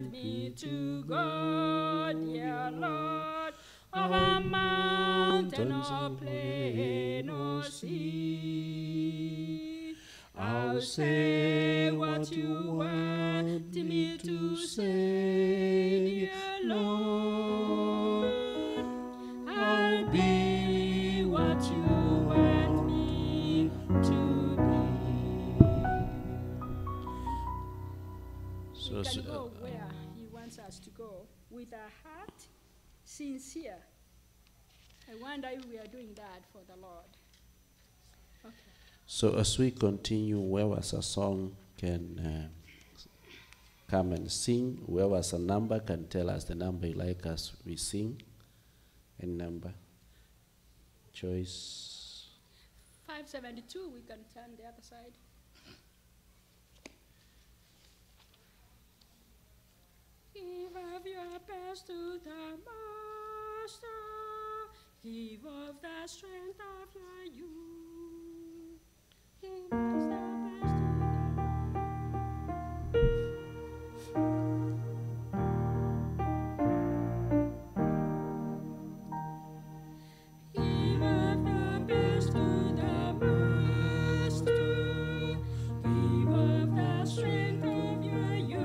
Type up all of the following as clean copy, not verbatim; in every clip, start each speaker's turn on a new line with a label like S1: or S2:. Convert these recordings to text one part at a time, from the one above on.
S1: Me to God, dear Lord, over mountain or plain or sea. I'll say what you want me to say, dear Lord. I'll be what you want me to be. We can go where He wants us to go with our heart sincere. I wonder if we are doing that for the Lord. Okay.
S2: So as we continue, whoever's a song can come and sing. Whoever's a number can tell us the number you like us we sing. And number. Choice.
S1: 572, we can turn the other side. Give of your best to the Master. Give of the strength of your youth. Give us the best to Give of the best to the Master. Give of the strength of your youth.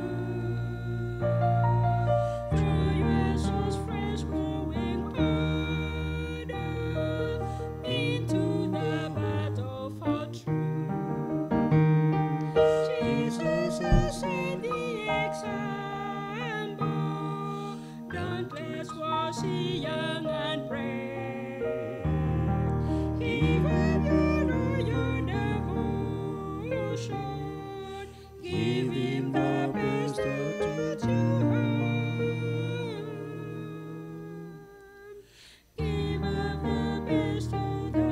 S1: Young and brave, even your devotion, give Him the best that you have. Give of the best to the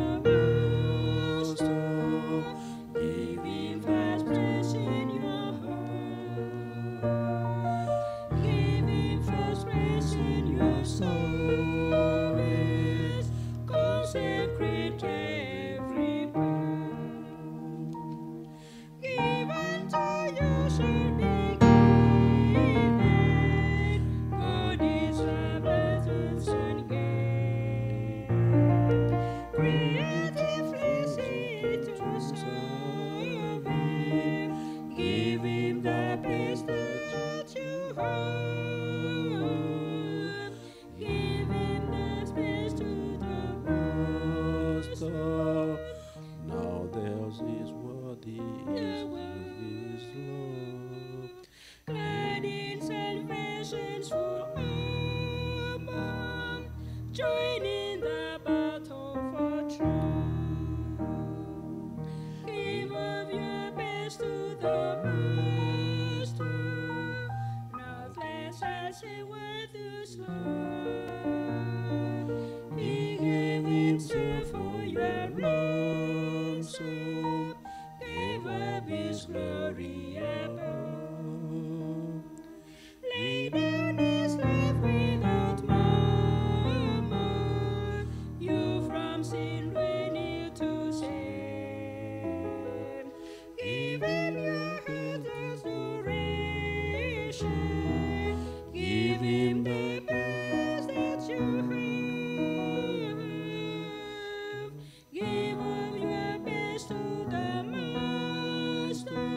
S1: Master. Give Him first place in your heart. Give Him first place in your soul. Consecrate every breath. Given to you shall be given. God is abundance and gain. Creatively seek to serve Him. Give Him the best that you have. Give Him the best to
S2: now theirs is worthy is His love.
S1: Glad in salvation's full armor, join in the battle for truth. Give of your best to the Master, not less as a worth is love. He gave Himself for your ransom, gave up His glory above, laid down His life without murmur, you from sin renewed to save. Give Him your heart restoration, give Him the best that you have. Give of your best to the Master.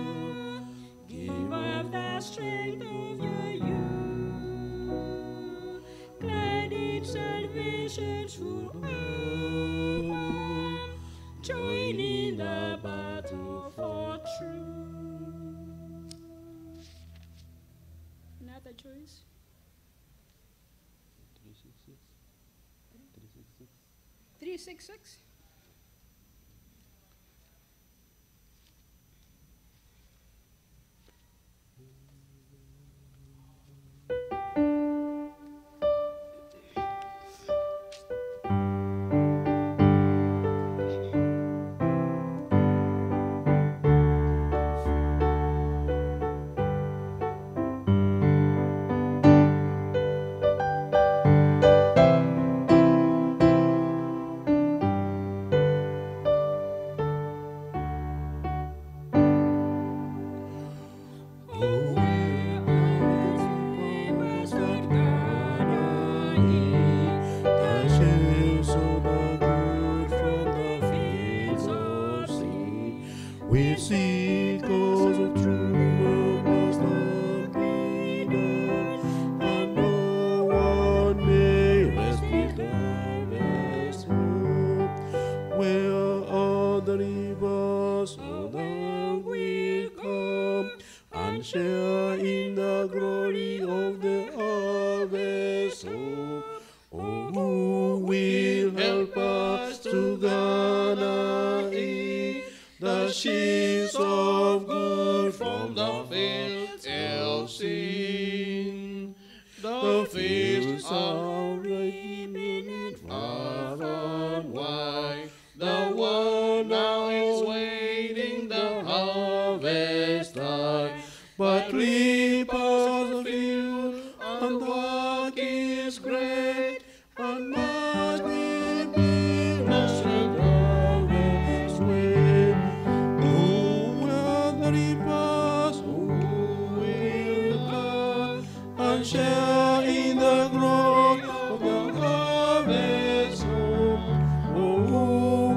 S1: Give of the strength of your youth. Glad in salvation's full armor, join in the battle for truth. Another choice. 366.
S2: glory of the harvest. Oh, who will help us to gather in the sheaves of good from the fields of sin? The fields are ripening far and wide. The world now is waiting the harvest time. But reapers the field, and the work is great, and much will be lost in harvest way. Oh, well, the reapers who will come and share in the glory of the harvest home. Oh, who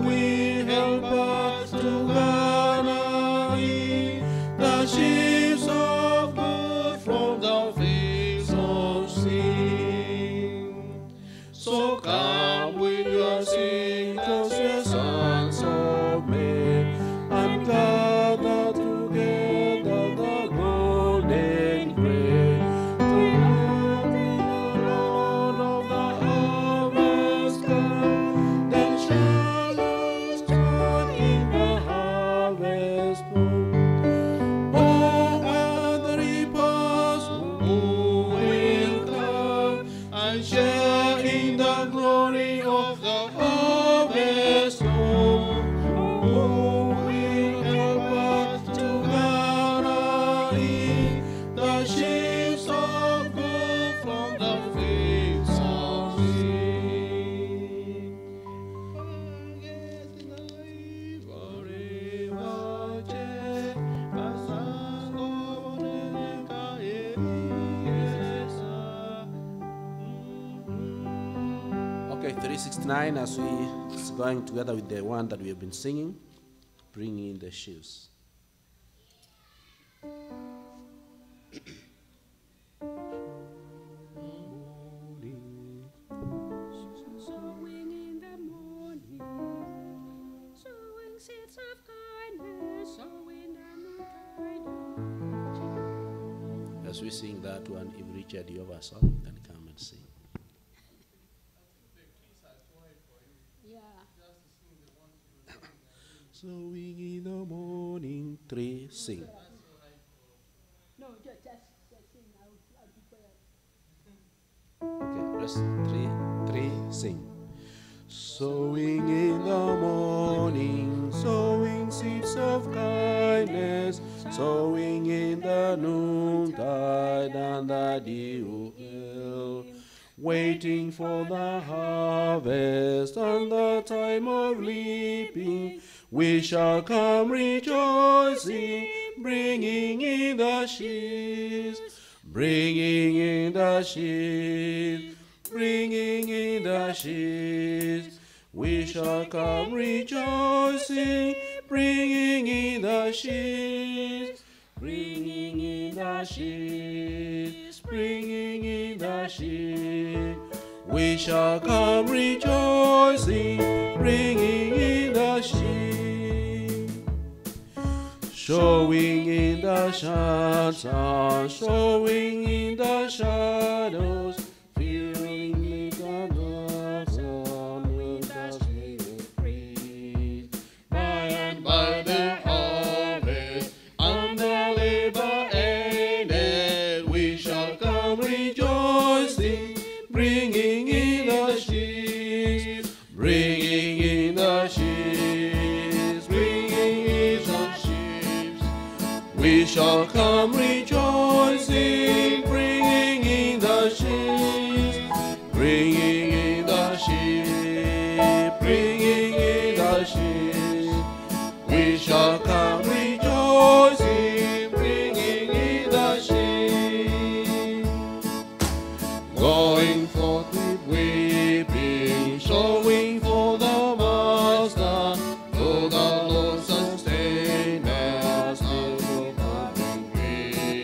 S2: will help us to gather in the sheaves of good from the fields of sin. So come with your singers, your sons of men, and gather together the golden grain. To the Lord of the harvest come, then shall we join in the harvest home. Oh, and the reapers who will come and share in the glory of the harvest home. Who will help us to gather in the sheaves of good from the fields of sin? Okay, 369 as we is going together with the one that we have been singing, bring in the sheaves.
S1: Sowing in the morning, sowing seeds of kindness, sowing the noontide.
S2: As we sing that one, if Richard you have a song, you can come and sing.
S1: Yeah.
S2: Sowing in the morning, 3, sing.
S1: No, just sing. I'll be quiet.
S2: Okay, verse 3, sing. Sowing in the morning, sowing seeds of kindness, sowing in the noontide and the dew hill, waiting for the harvest and the time of reaping. We shall come rejoicing, bringing in the sheaves, bringing in the sheaves, bringing in the sheaves. We shall come rejoicing, bringing in the sheaves, bringing in the sheaves, bringing in the sheaves. We shall come rejoicing, bringing in the sheaves. Showing in the shadows, showing in the shadows, filling with the dawn with the shade free. By and by the harvest and the labor ended, we shall come rejoicing, bringing in the sheaves, bringing in the sheaves, bringing in the sheaves. We shall come rejoicing, bringing in the sheaves, bringing in the sheaves, bringing in the sheaves. We shall come rejoicing, bringing in the sheaves. Going forth with weeping, showing for the Master, though the Lord sustain us, still no parting way.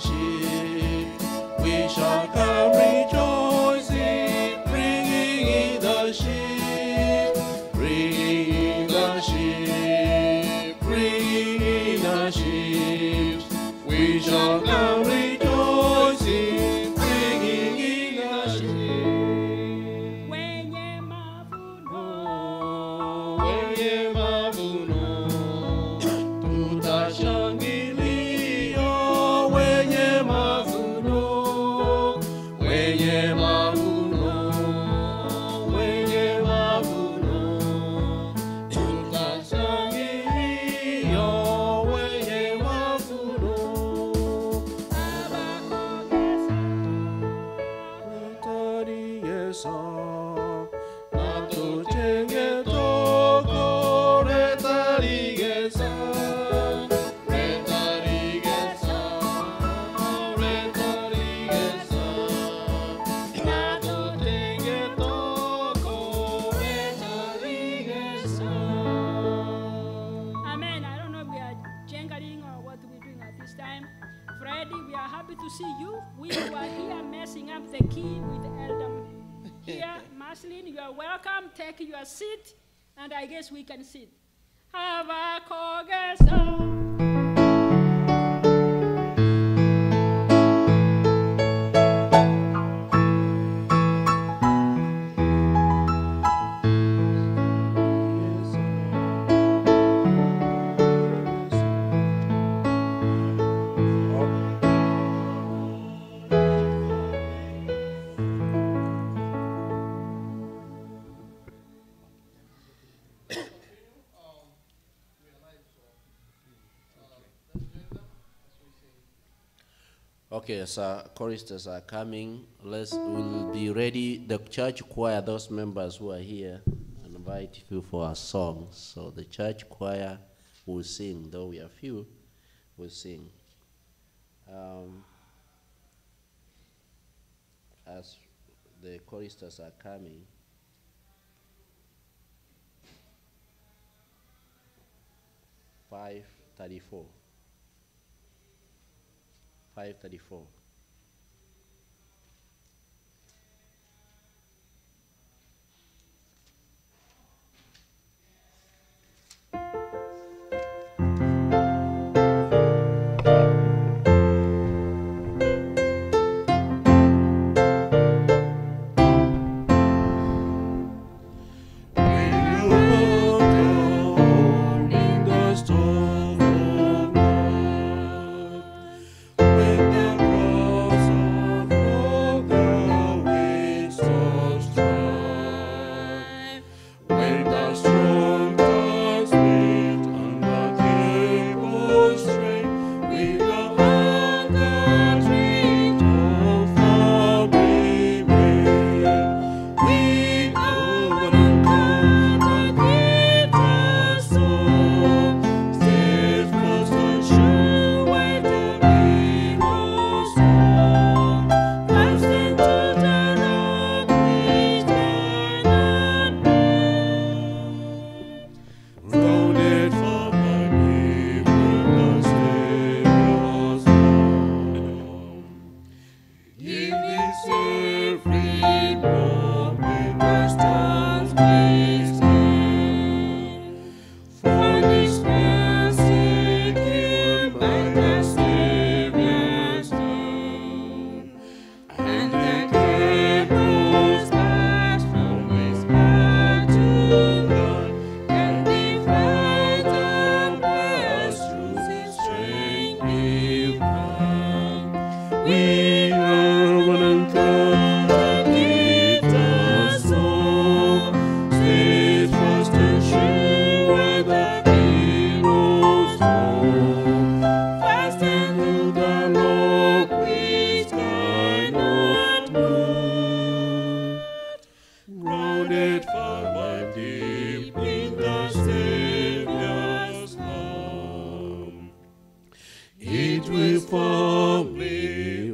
S2: sheep. We shall come rejoicing, bringing in the sheep, bringing in the sheep, bringing in the sheep. We shall come rejoicing, bringing in the sheep.
S1: Wenye mavuno,
S2: Wenye mavuno, tutashangilia. Wenye mavuno, wenye mavuno, wenye mavuno, tutashangilia. Wenye mavuno, retalieza, natutenge toko, retalieza, retalieza, retalieza, natutenge toko, retalieza.
S1: Amen. I don't know if we are jangling or what we're doing at this time. Freddie, we are happy to see you. We who are here messing up the key with Elder here. Marceline, you are welcome. Take your seat, and I guess we can sit. Have a congregation.
S2: Okay, as choristers are coming, we'll be ready. The church choir, those members who are here, I invite you for a song. So the church choir will sing, though we are few, will sing. As the choristers are coming, $5.34. $5.34. It will for me.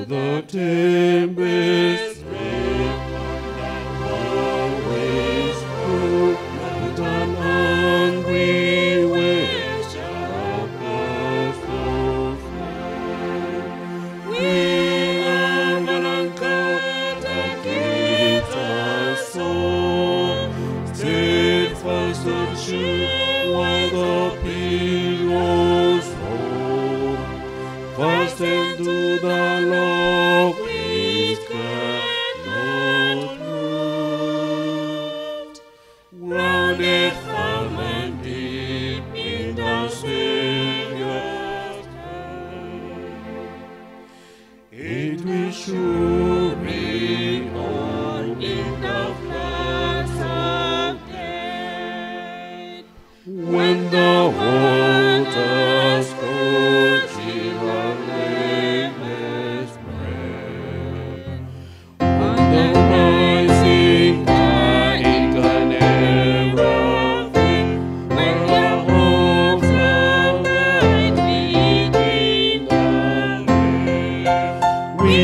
S2: the tempest rage, always through with an angry wave shall pass through flame. We have an anchor that keeps us sore, steadfast and sure while the billows roll. Fasten to the log which cannot move, grounded firm and deep in the Savior's hand. It will surely on in the floods of death, when the waters scourging our nameless bread, on the rising tide it can never fail, when the hopes of light begin to fail. We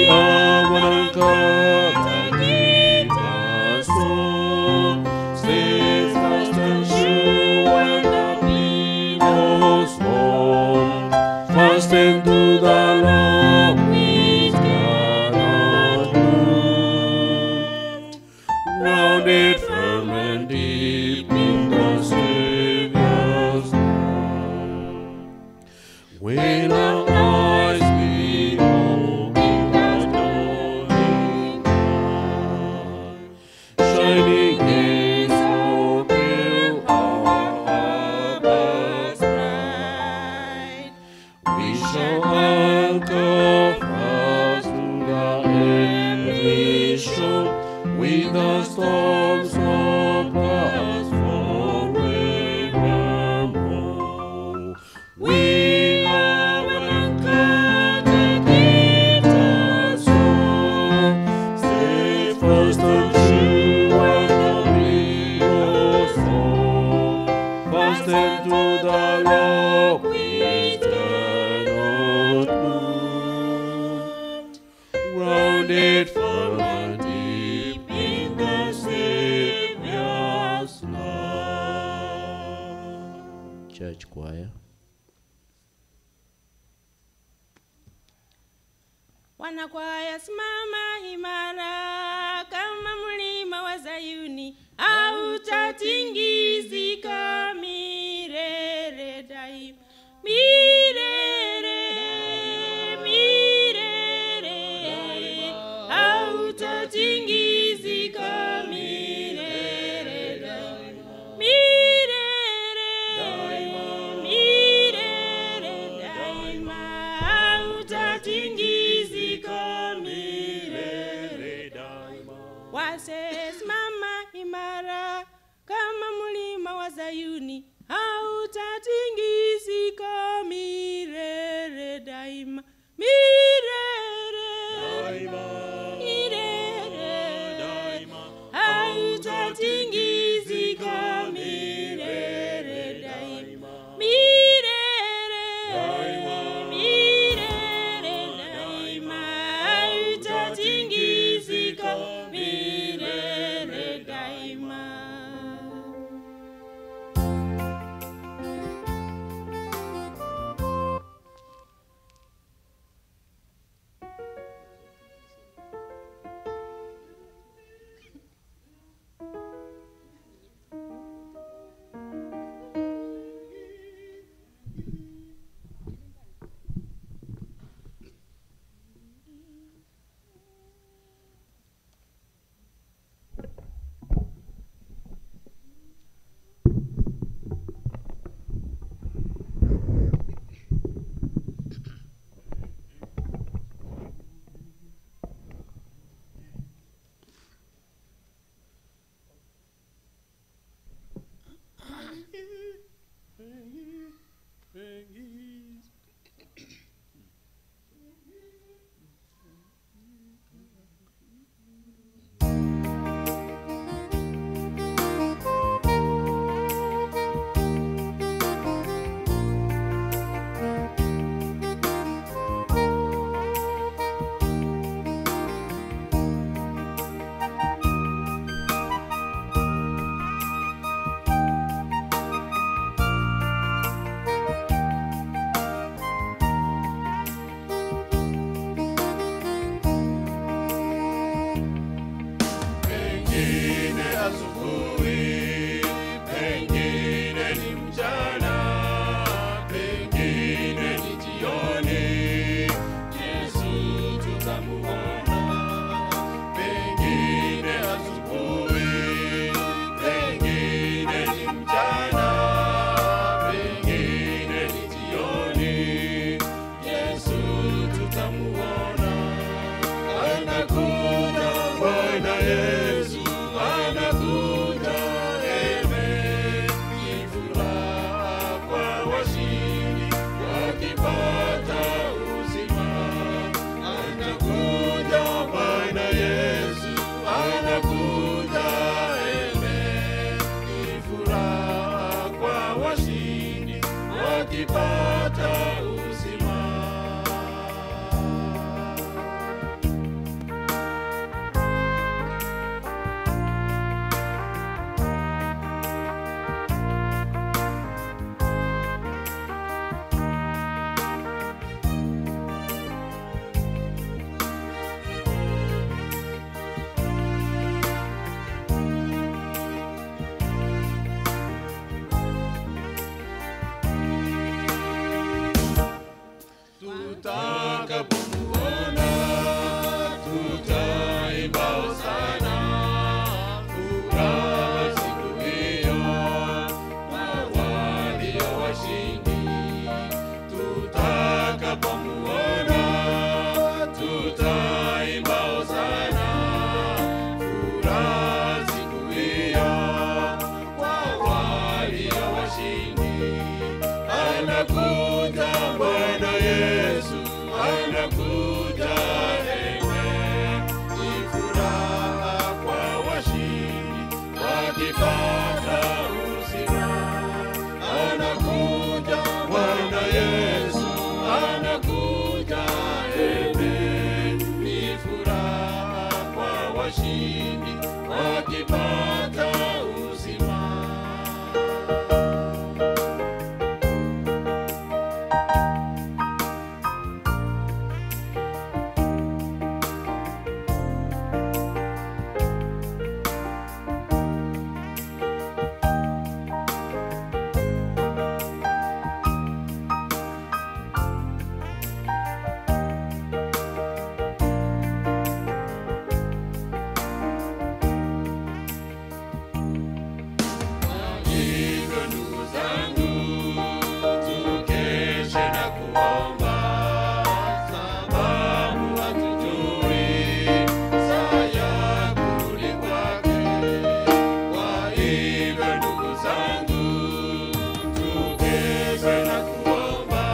S2: are anchor that keeps us sore, steadfast and sure when the billows roll. Fasten to the log which cannot move, grounded firm and deep in the Savior's hand. When our eyes behold in the dawning light, shining in so pale our harbor's bright, we shall anchor fast to the heavenly shore, with the storms of past forevermore. We have an anchor that keeps us sore, steadfast and sure when the billows roll. Fasten to the log which cannot move, grounded firm and deep in the Savior's love. Church choir.
S1: Wanakwaya simama imara kama mlima wa Zayuni, hautatingizika milele daima. Milele, milele, hautatingizika milele daima. Milele, milele daima, hautatingizika milele daima. Wasesimama imara kama
S3: tutamuona, pengine asubuhi, pengine ni mchana, pengine ni jioni, Yesu tutamuona. Anakuja Bwana Yesu, anakuja, amen. Ni furaha kwa washindi wakipata uzima. Anakuja Bwana Yesu, anakuja, amen. Ni furaha kwa washindi wakipata uzima. Tutakapomuona tutaimba hosana, furaha siku hiyo kwa walio washindi. Tutakapomuona tutaimba hosana, furaha siku hiyo kwa walio washindi. Anakuja Bwana Yesu, anakuja, amen. Ni furaha kwa washindi wakipata uzima. Anakuja Bwana Yesu, anakuja, amen. Ni furaha kwa washindi wakipata uzima. Hivyo ndugu zangu, tukeshe na kuomba, sababu hatujui saa ya kurudi kwake. Kwa hivyo ndugu zangu, tukeshe na kuomba,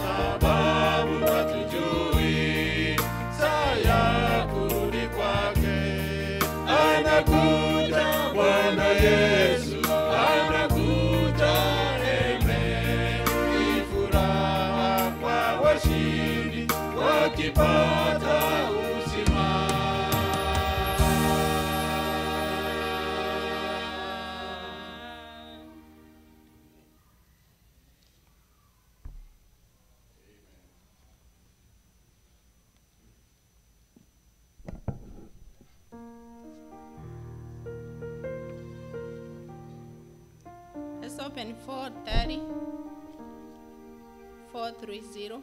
S3: sababu hatujui saa ya kurudi kwake. Anakuja Bwana Yesu, anakuja, amen. Ni furaha kwa washindi wakipata uzima.
S4: Let's open 430, 430.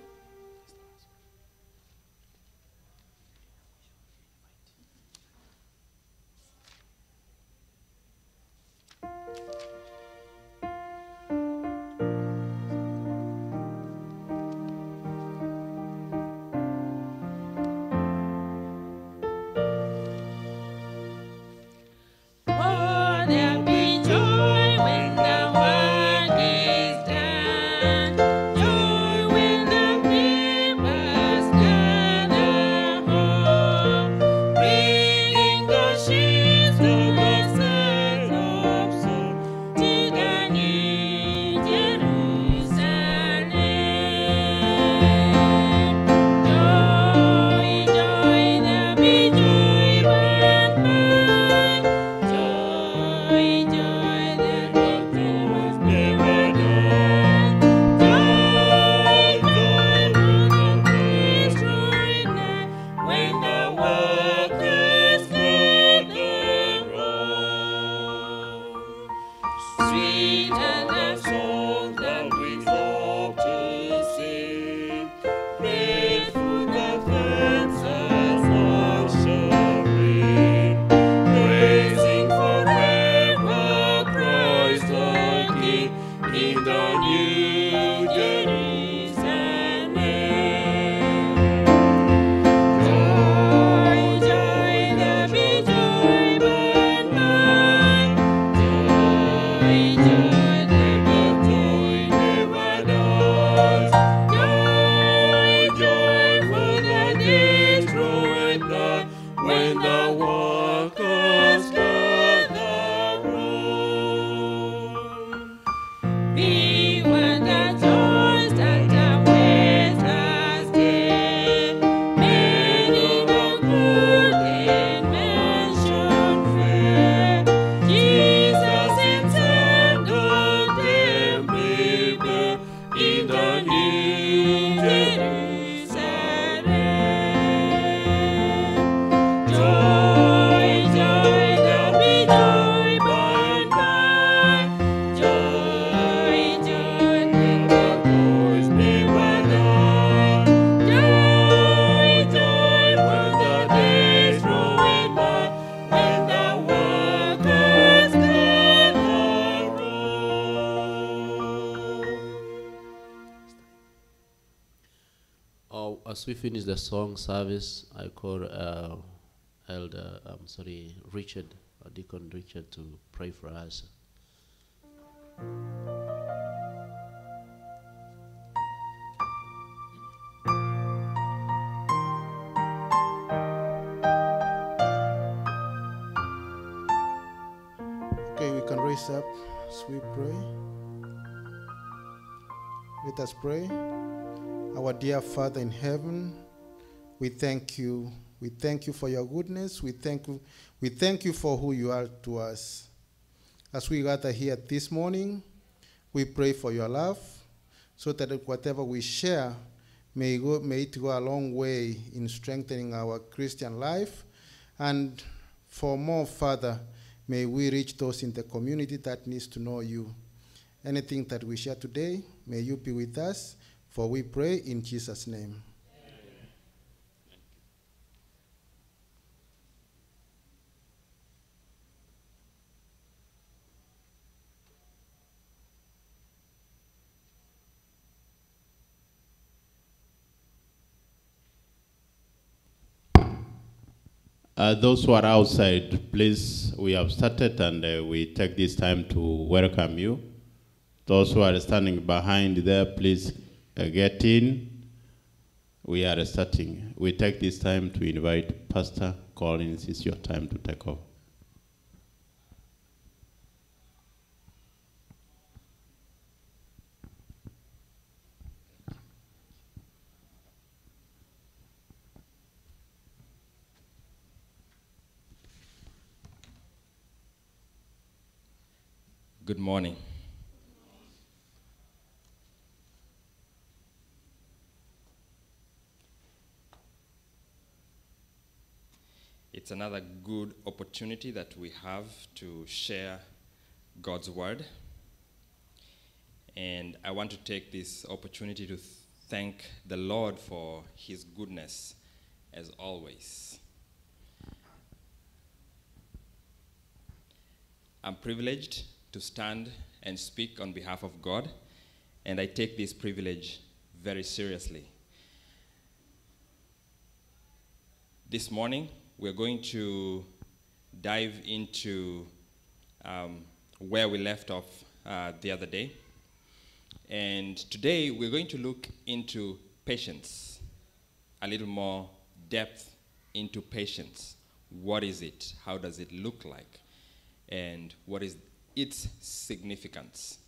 S1: Oh, there'll be joy when the work is done. Joy when the
S2: As we finish the song service, I call Richard, Deacon Richard, to pray for us.
S5: Okay, we can raise up as we pray. Let us pray. Our dear Father in heaven, we thank you. We thank you for your goodness. We thank you for who you are to us. As we gather here this morning, we pray for your love, so that whatever we share may it go a long way in strengthening our Christian life. And for more, Father, may we reach those in the community that needs to know you. Anything that we share today, may you be with us, for we pray in Jesus' name.
S3: Those who are outside, please, we have started, and we take this time to welcome you. Those who are standing behind there, please get in. We are starting. We take this time to invite Pastor Collins. It's your time to take over.
S6: Good morning. It's another good opportunity that we have to share God's word. And I want to take this opportunity to thank the Lord for his goodness as always. I'm privileged to stand and speak on behalf of God, and I take this privilege very seriously. This morning, we're going to dive into where we left off the other day. And today, we're going to look into patience, a little more depth into patience. What is it? How does it look like? And what is its significance?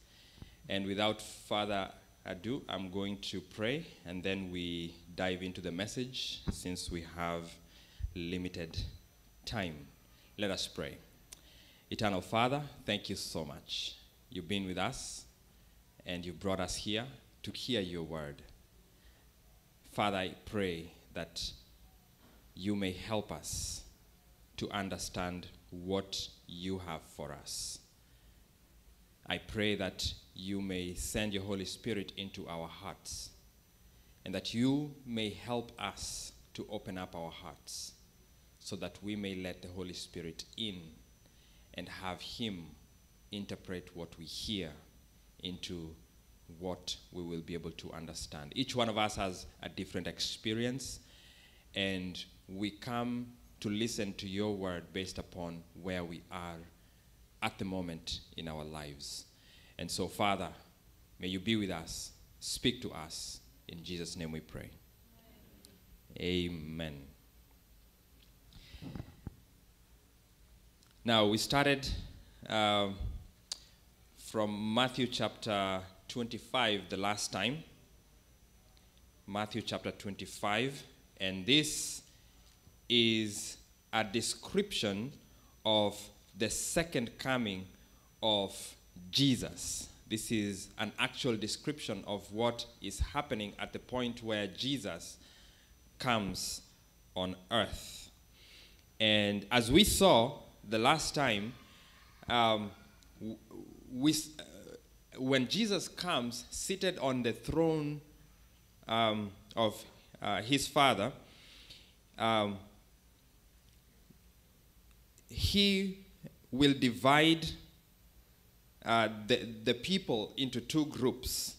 S6: And without further ado, I'm going to pray, and then we dive into the message since we have limited time. Let us pray. Eternal Father, thank you so much. You've been with us, and you brought us here to hear your word. Father, I pray that you may help us to understand what you have for us. I pray that you may send your Holy Spirit into our hearts, and that you may help us to open up our hearts so that we may let the Holy Spirit in and have him interpret what we hear into what we will be able to understand. Each one of us has a different experience, and we come to listen to your word based upon where we are at the moment in our lives. And so, Father, may you be with us. Speak to us. In Jesus' name we pray. Amen. Now, we started from Matthew chapter 25 the last time. Matthew chapter 25. And this is a description of the second coming of Jesus. This is an actual description of what is happening at the point where Jesus comes on earth. And as we saw the last time, when Jesus comes seated on the throne of his Father, he will divide the people into two groups.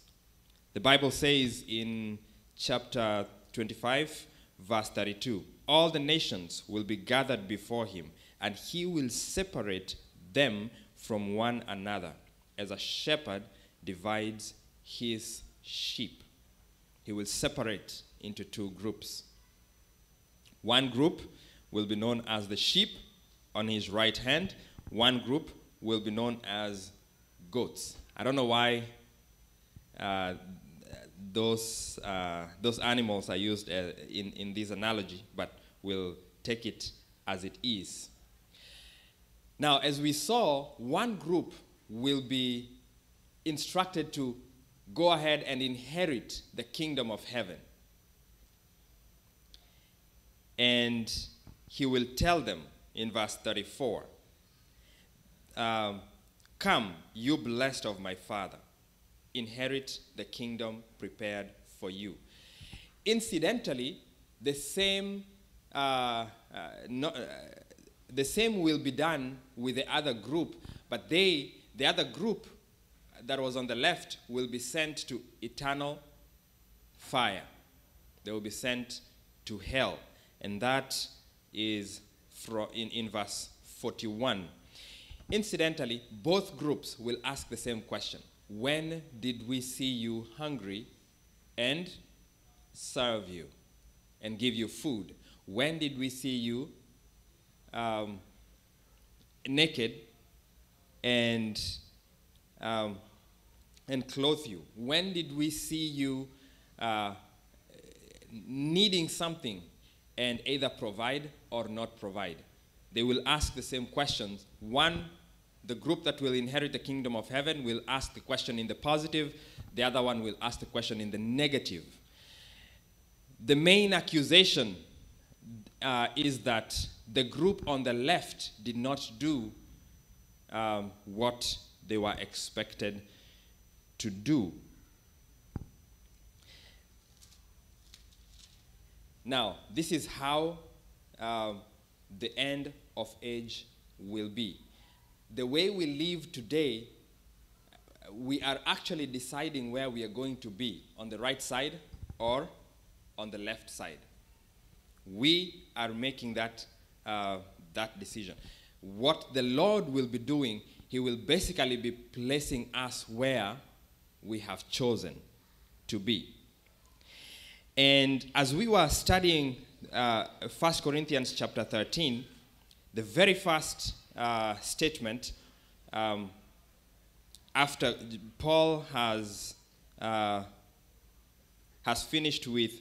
S6: The Bible says in chapter 25, verse 32. All the nations will be gathered before him, and he will separate them from one another, as a shepherd divides his sheep. He will separate into two groups. One group will be known as the sheep on his right hand. One group will be known as goats. I don't know why those animals are used in this analogy, but we'll take it as it is. Now, as we saw, one group will be instructed to go ahead and inherit the kingdom of heaven. And he will tell them in verse 34, come, you blessed of my Father, inherit the kingdom prepared for you. Incidentally, the same will be done with the other group, but the other group that was on the left will be sent to eternal fire. They will be sent to hell. And that is in verse 41. Incidentally, both groups will ask the same question. When did we see you hungry and serve you and give you food? When did we see you naked and clothe you? When did we see you needing something and either provide or not provide? They will ask the same questions. One, the group that will inherit the kingdom of heaven will ask the question in the positive. The other one will ask the question in the negative. The main accusation is that the group on the left did not do what they were expected to do. Now, this is how the end of age will be. The way we live today, we are actually deciding where we are going to be, on the right side or on the left side. We are making that decision. What the Lord will be doing, he will basically be placing us where we have chosen to be. And as we were studying 1 Corinthians chapter 13, the very first statement, after Paul has finished with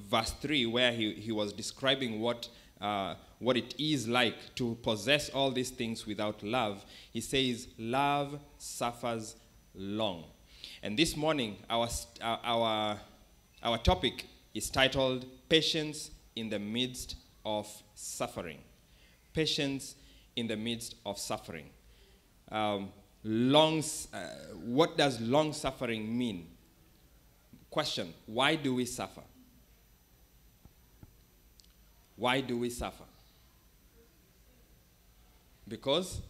S6: verse 3, where he was describing what it is like to possess all these things without love, he says, love suffers long. And this morning, our topic is titled, Patience in the Midst of Suffering. Patience in the midst of suffering. What does long suffering mean? Question, why do we suffer? Why do we suffer? Because?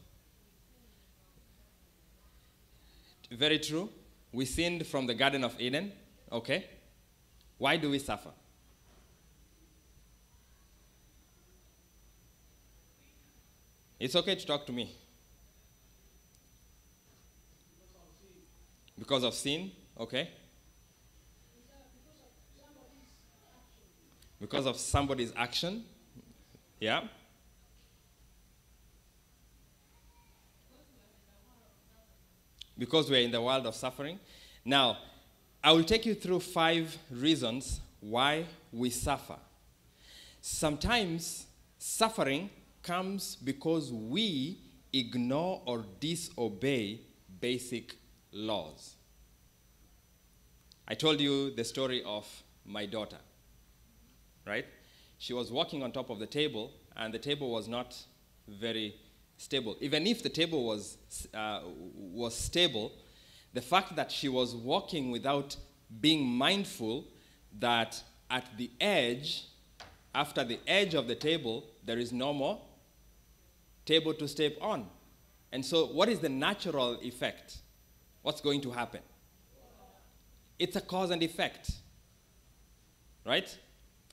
S6: Very true. We sinned from the Garden of Eden. Okay. Why do we suffer? It's okay to talk to me. Because of sin? Okay. Because of somebody's action? Yeah. Because we're in the world of suffering. Now, I will take you through 5 reasons why we suffer. Sometimes suffering comes because we ignore or disobey basic laws. I told you the story of my daughter, right? She was walking on top of the table, and the table was not very stable. Even if the table was stable, the fact that she was walking without being mindful that at the edge, after the edge of the table, there is no more table to step on. And so what is the natural effect? What's going to happen? It's a cause and effect. right?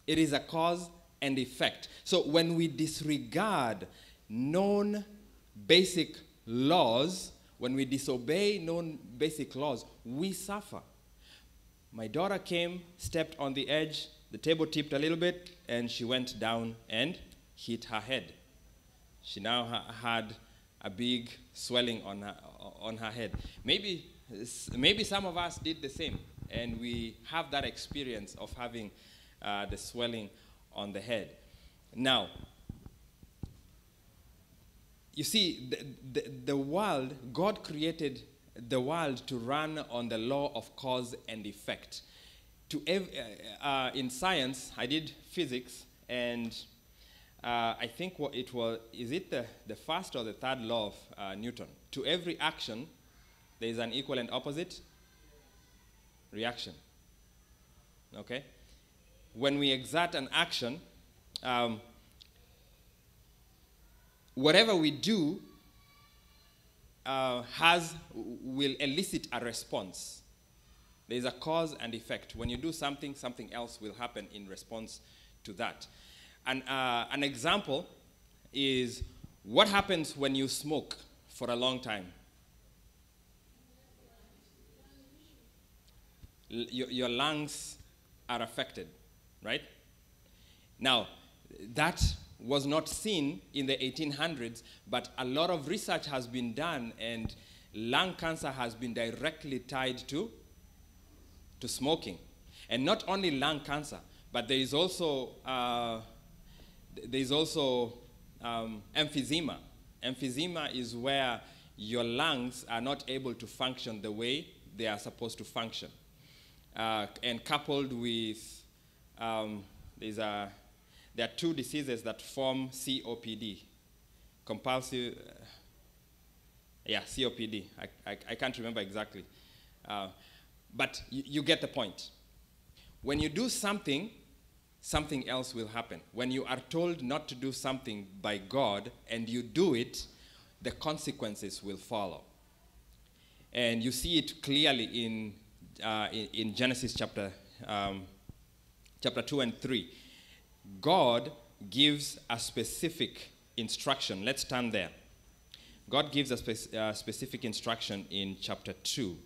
S6: It is a cause and effect. So when we disregard known basic laws, when we disobey known basic laws, we suffer. My daughter came, stepped on the edge, the table tipped a little bit, and she went down and hit her head. She now had a big swelling on her head. Maybe some of us did the same, and we have that experience of having the swelling on the head. Now, you see, the world, God created the world to run on the law of cause and effect. In science, I did physics, and I think is it the first or the third law of Newton? To every action, there is an equal and opposite reaction. Okay? When we exert an action, whatever we do will elicit a response. There is a cause and effect. When you do something, something else will happen in response to that. And an example is what happens when you smoke for a long time. Your lungs are affected, right? Now, that was not seen in the 1800s, but a lot of research has been done, and lung cancer has been directly tied to smoking. And not only lung cancer, but there is also emphysema. Emphysema is where your lungs are not able to function the way they are supposed to function. And coupled with, there are two diseases that form COPD. Compulsive, COPD. I can't remember exactly. But you get the point. When you do something, something else will happen. When you are told not to do something by God and you do it, the consequences will follow. And you see it clearly in Genesis chapter 2 and 3. God gives a specific instruction. Let's turn there. God gives a specific instruction in chapter 2.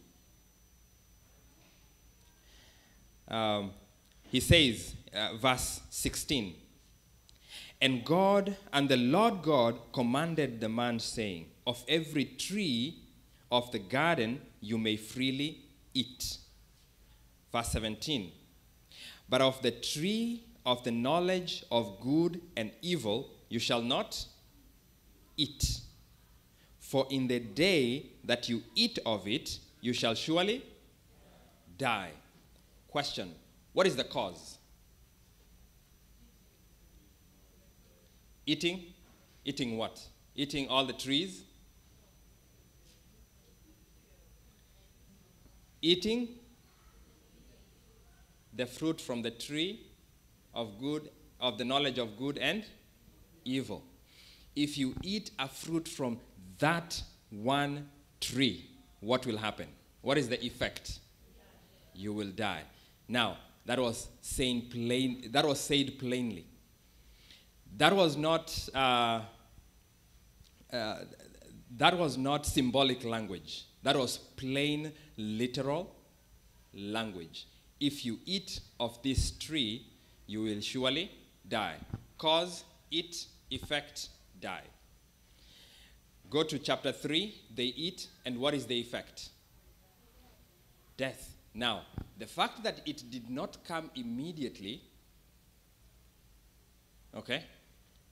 S6: He says, verse 16, and the Lord God commanded the man, saying, of every tree of the garden you may freely eat. Verse 17, but of the tree of the knowledge of good and evil you shall not eat. For in the day that you eat of it, you shall surely die. Question, what is the cause? Eating? Eating what? Eating all the trees? Eating the fruit from the tree of the knowledge of good and evil. If you eat a fruit from that one tree, what will happen? What is the effect? You will die. Now, that was said plainly. That was not symbolic language. That was plain, literal language. If you eat of this tree, you will surely die. Cause, eat, effect, die. Go to chapter 3, they eat, and what is the effect? Death. Now, the fact that it did not come immediately, okay?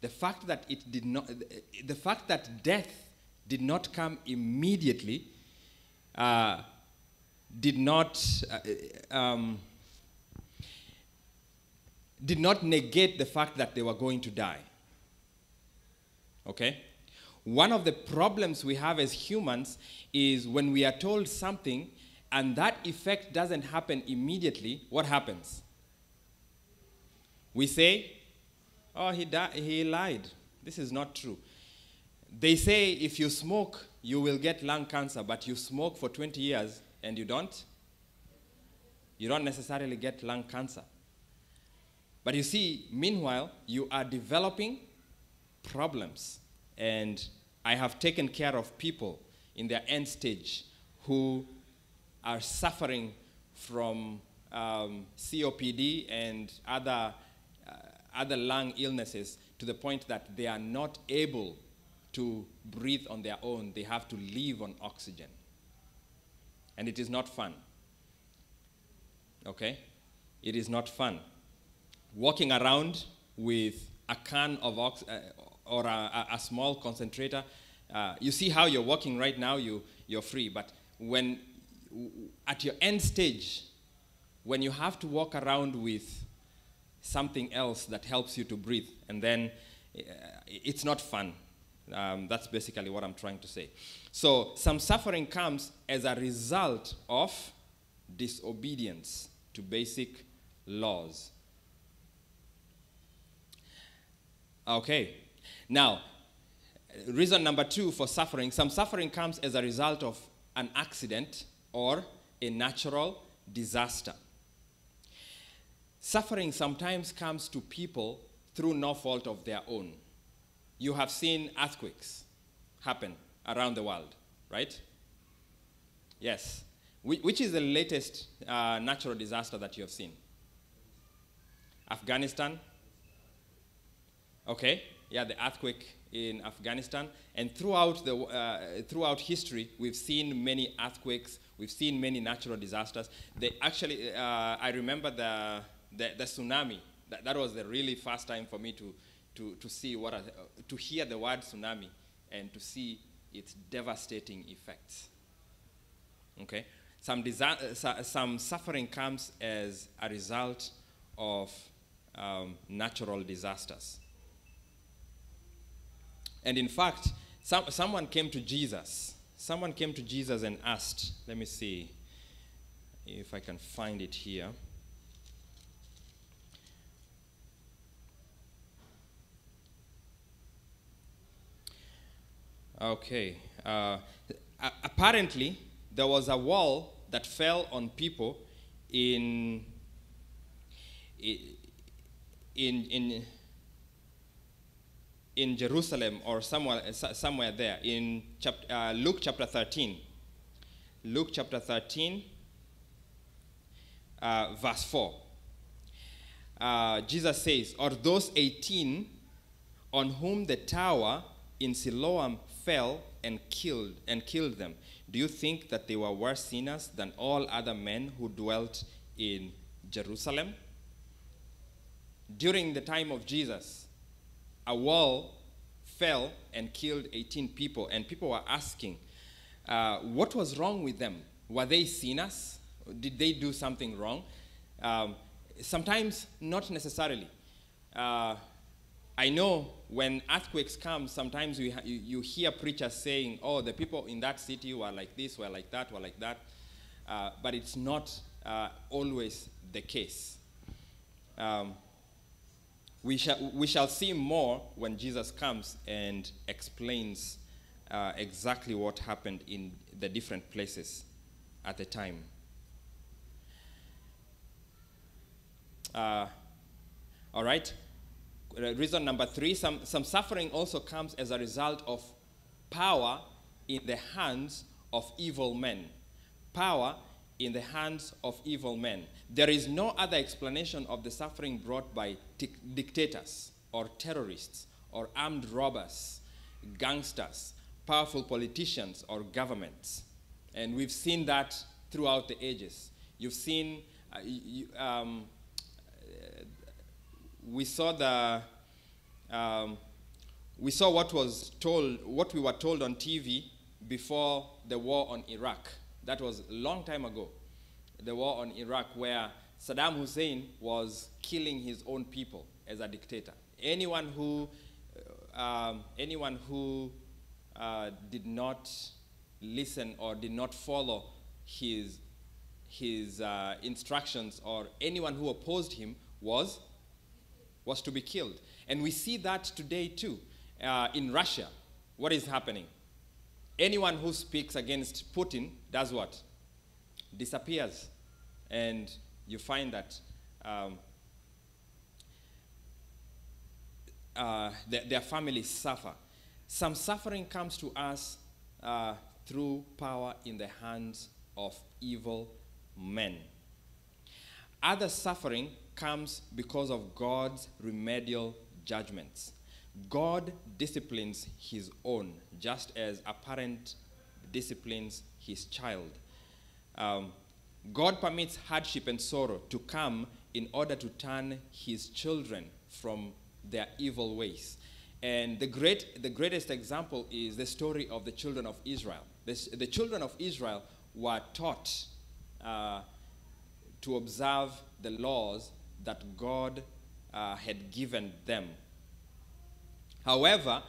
S6: The fact that death did not come immediately did not negate the fact that they were going to die. Okay? One of the problems we have as humans is when we are told something and that effect doesn't happen immediately, what happens? We say, oh, he lied. This is not true. They say if you smoke, you will get lung cancer, but you smoke for 20 years and you don't necessarily get lung cancer. But you see, meanwhile, you are developing problems. And I have taken care of people in their end stage who are suffering from COPD and other lung illnesses to the point that they are not able to breathe on their own. They have to live on oxygen. And it is not fun. Okay? It is not fun. Walking around with a can of or a small concentrator, you see how you're walking right now, you're free. But when at your end stage, when you have to walk around with something else that helps you to breathe, and then it's not fun. That's basically what I'm trying to say. So some suffering comes as a result of disobedience to basic laws. Okay. Now, reason number 2 for suffering, some suffering comes as a result of an accident or a natural disaster. Suffering sometimes comes to people through no fault of their own. You have seen earthquakes happen around the world, right? Yes. Which is the latest natural disaster that you have seen? Afghanistan? Okay. Yeah, the earthquake in Afghanistan. And throughout history, we've seen many earthquakes. We've seen many natural disasters. They actually, I remember the tsunami. That was the really first time for me to see to hear the word tsunami and to see its devastating effects. Okay, some suffering comes as a result of natural disasters. And in fact, someone came to Jesus. Someone came to Jesus and asked. Let me see if I can find it here. Okay. Apparently, there was a wall that fell on people in Jerusalem or somewhere there in Luke chapter 13. Luke chapter 13, verse 4. Jesus says, "Or those 18 on whom the tower in Siloam fell and killed them. Do you think that they were worse sinners than all other men who dwelt in Jerusalem?" During the time of Jesus, a wall fell and killed 18 people, and people were asking, what was wrong with them? Were they sinners? Did they do something wrong? Sometimes not necessarily. I know when earthquakes come, sometimes you hear preachers saying, oh, the people in that city were like this, were like that, were like that. But it's not always the case. We shall see more when Jesus comes and explains exactly what happened in the different places at the time. All right. Reason number 3, some suffering also comes as a result of power in the hands of evil men. Power in the hands of evil men. There is no other explanation of the suffering brought by dictators or terrorists or armed robbers, gangsters, powerful politicians or governments. And we've seen that throughout the ages. You've seen, we saw what we were told on TV before the war on Iraq. That was a long time ago. The war on Iraq, where Saddam Hussein was killing his own people as a dictator. Anyone who did not listen or did not follow his instructions, or anyone who opposed him was to be killed. And we see that today too. In Russia, what is happening? Anyone who speaks against Putin does what? Disappears. And you find that their families suffer. Some suffering comes to us through power in the hands of evil men. Other suffering comes because of God's remedial judgments. God disciplines his own, just as a parent disciplines his child. God permits hardship and sorrow to come in order to turn his children from their evil ways. And the greatest example is the story of the children of Israel. The children of Israel were taught to observe the laws that God had given them. However,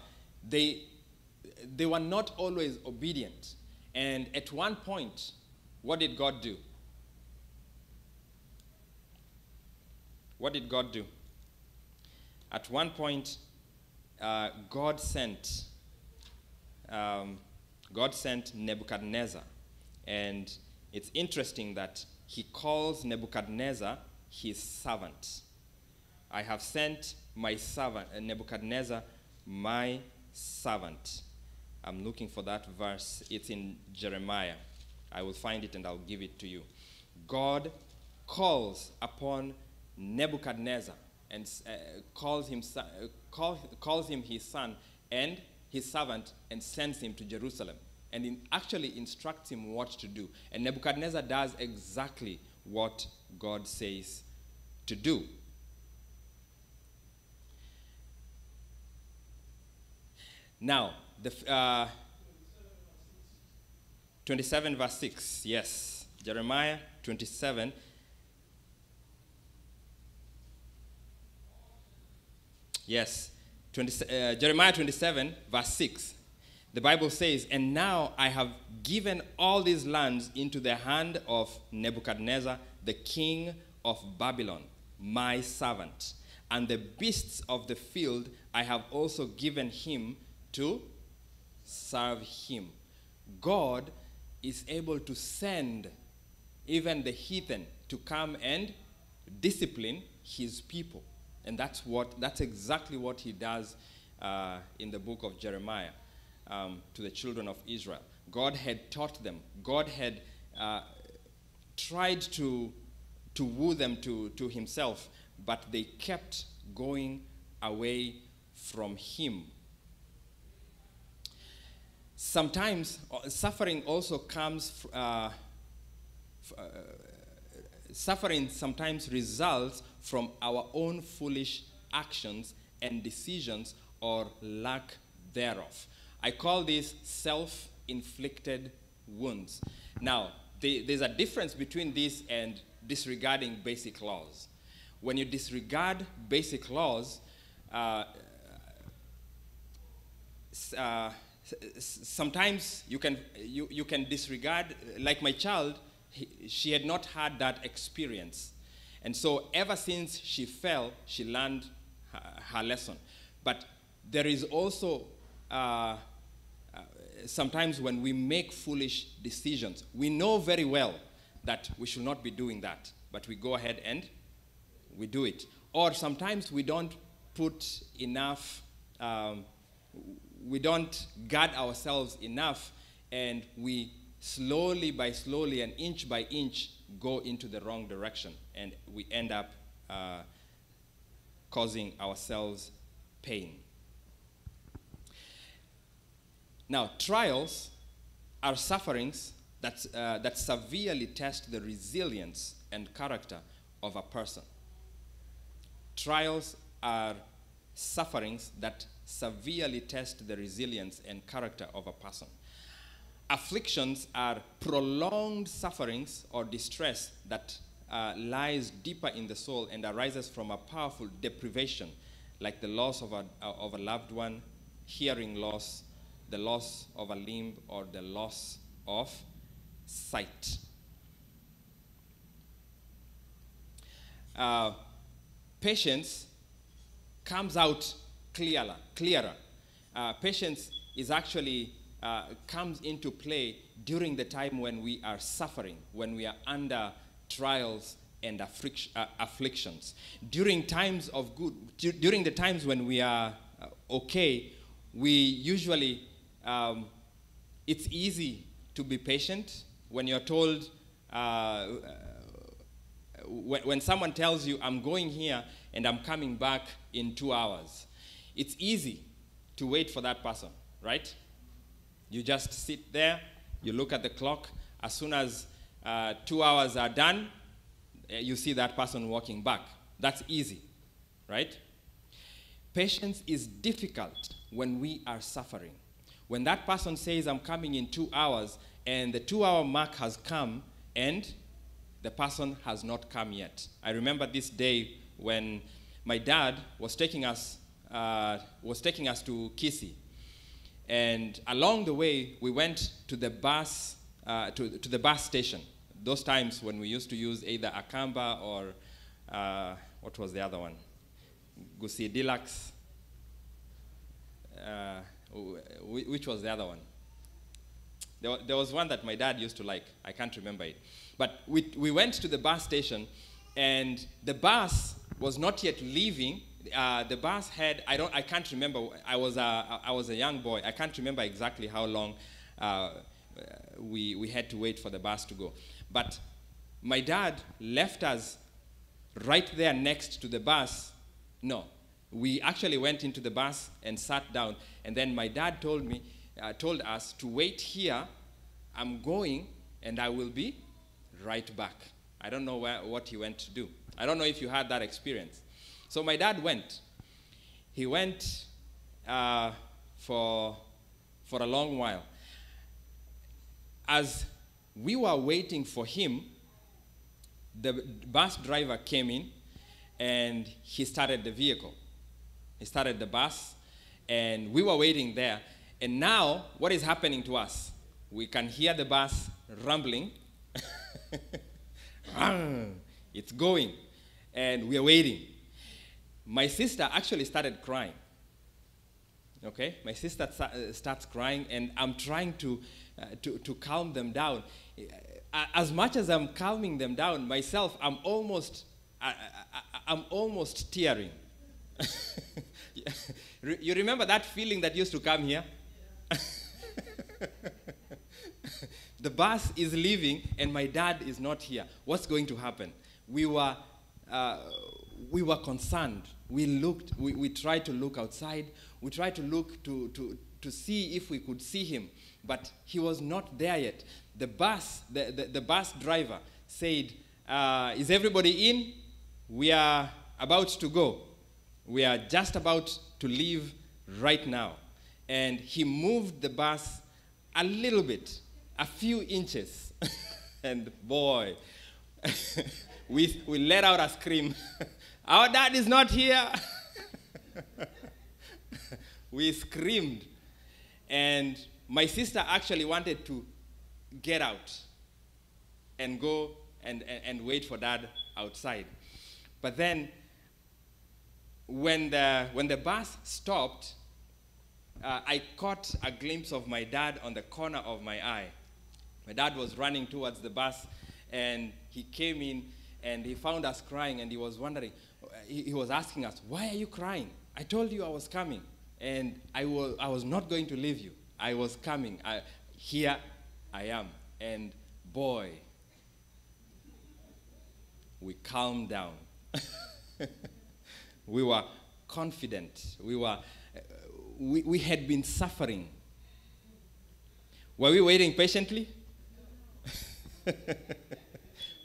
S6: they were not always obedient. And at one point, what did God do? What did God do? At one point, God sent Nebuchadnezzar. And it's interesting that he calls Nebuchadnezzar his servant. I have sent my servant, Nebuchadnezzar, my servant. I'm looking for that verse. It's in Jeremiah. I will find it and I'll give it to you. God calls upon Nebuchadnezzar and calls him his son and his servant and sends him to Jerusalem and actually instructs him what to do. And Nebuchadnezzar does exactly what God says to do. Now, the 27 verse 6, yes. Jeremiah 27. Yes, Jeremiah 27 verse 6. The Bible says, "And now I have given all these lands into the hand of Nebuchadnezzar, the king of Babylon, my servant. And the beasts of the field I have also given him to serve him." God is able to send even the heathen to come and discipline his people. And that's exactly what he does in the book of Jeremiah to the children of Israel. God had taught them. God had tried to woo them to himself, but they kept going away from him. Sometimes suffering also comes, suffering sometimes results from our own foolish actions and decisions or lack thereof. I call this self-inflicted wounds. Now, there's a difference between this and disregarding basic laws. When you disregard basic laws, sometimes you can disregard, like my child, she had not had that experience. And so ever since she fell, she learned her lesson. But there is also sometimes when we make foolish decisions, we know very well that we should not be doing that, but we go ahead and we do it. Or sometimes we don't put enough, we don't guard ourselves enough, and we slowly and inch by inch go into the wrong direction, and we end up causing ourselves pain. Now, trials are sufferings that severely test the resilience and character of a person. Trials are sufferings that severely test the resilience and character of a person. Afflictions are prolonged sufferings or distress that lies deeper in the soul and arises from a powerful deprivation, like the loss of a loved one, hearing loss, the loss of a limb, or the loss of sight. Patience comes out clearer. Patience is actually comes into play during the time when we are suffering, when we are under trials and afflictions. During times of good, during the times when we are okay, we usually, it's easy to be patient when you're told, when someone tells you, I'm going here and I'm coming back in 2 hours. It's easy to wait for that person, right? You just sit there, you look at the clock. As soon as 2 hours are done, you see that person walking back. That's easy, right? Patience is difficult when we are suffering. When that person says, I'm coming in 2 hours, and the 2-hour mark has come, and the person has not come yet. I remember this day when my dad was taking us to Kisii. And along the way, we went to the bus, to the bus station. Those times when we used to use either Akamba or, what was the other one? Gusii Deluxe. Which was the other one? There was one that my dad used to like. I can't remember it. But we went to the bus station, and the bus was not yet leaving. The bus had, I can't remember. I was a young boy. I can't remember exactly how long we had to wait for the bus to go. But my dad left us right there next to the bus. No, we actually went into the bus and sat down. And then my dad told us to wait here. I'm going, and I will be right back. I don't know what he went to do. I don't know if you had that experience. So my dad went. He went for a long while. As we were waiting for him, the bus driver came in, and he started the vehicle. He started the bus, and we were waiting there. And now, what is happening to us? We can hear the bus rumbling. It's going, and we are waiting. My sister actually started crying. Okay, my sister starts crying, and I'm trying to calm them down. As much as I'm calming them down, myself, I'm almost tearing. You remember that feeling that used to come here? The bus is leaving, and my dad is not here. What's going to happen? We were concerned. We tried to look outside. We tried to look to see if we could see him, but he was not there yet. The bus driver said, "Is everybody in? We are about to go. We are just about to leave right now." And he moved the bus a little bit, a few inches, and boy, we let out a scream. Our dad is not here. We screamed, and my sister actually wanted to get out and go and wait for dad outside. But then when the bus stopped, I caught a glimpse of my dad on the corner of my eye. My dad was running towards the bus, and he came in, and he found us crying, and he was wondering, he was asking us, "Why are you crying? I told you I was coming, and I was not going to leave you. I was coming. Here I am." And boy, we calmed down. We were confident. We had been suffering. Were we waiting patiently?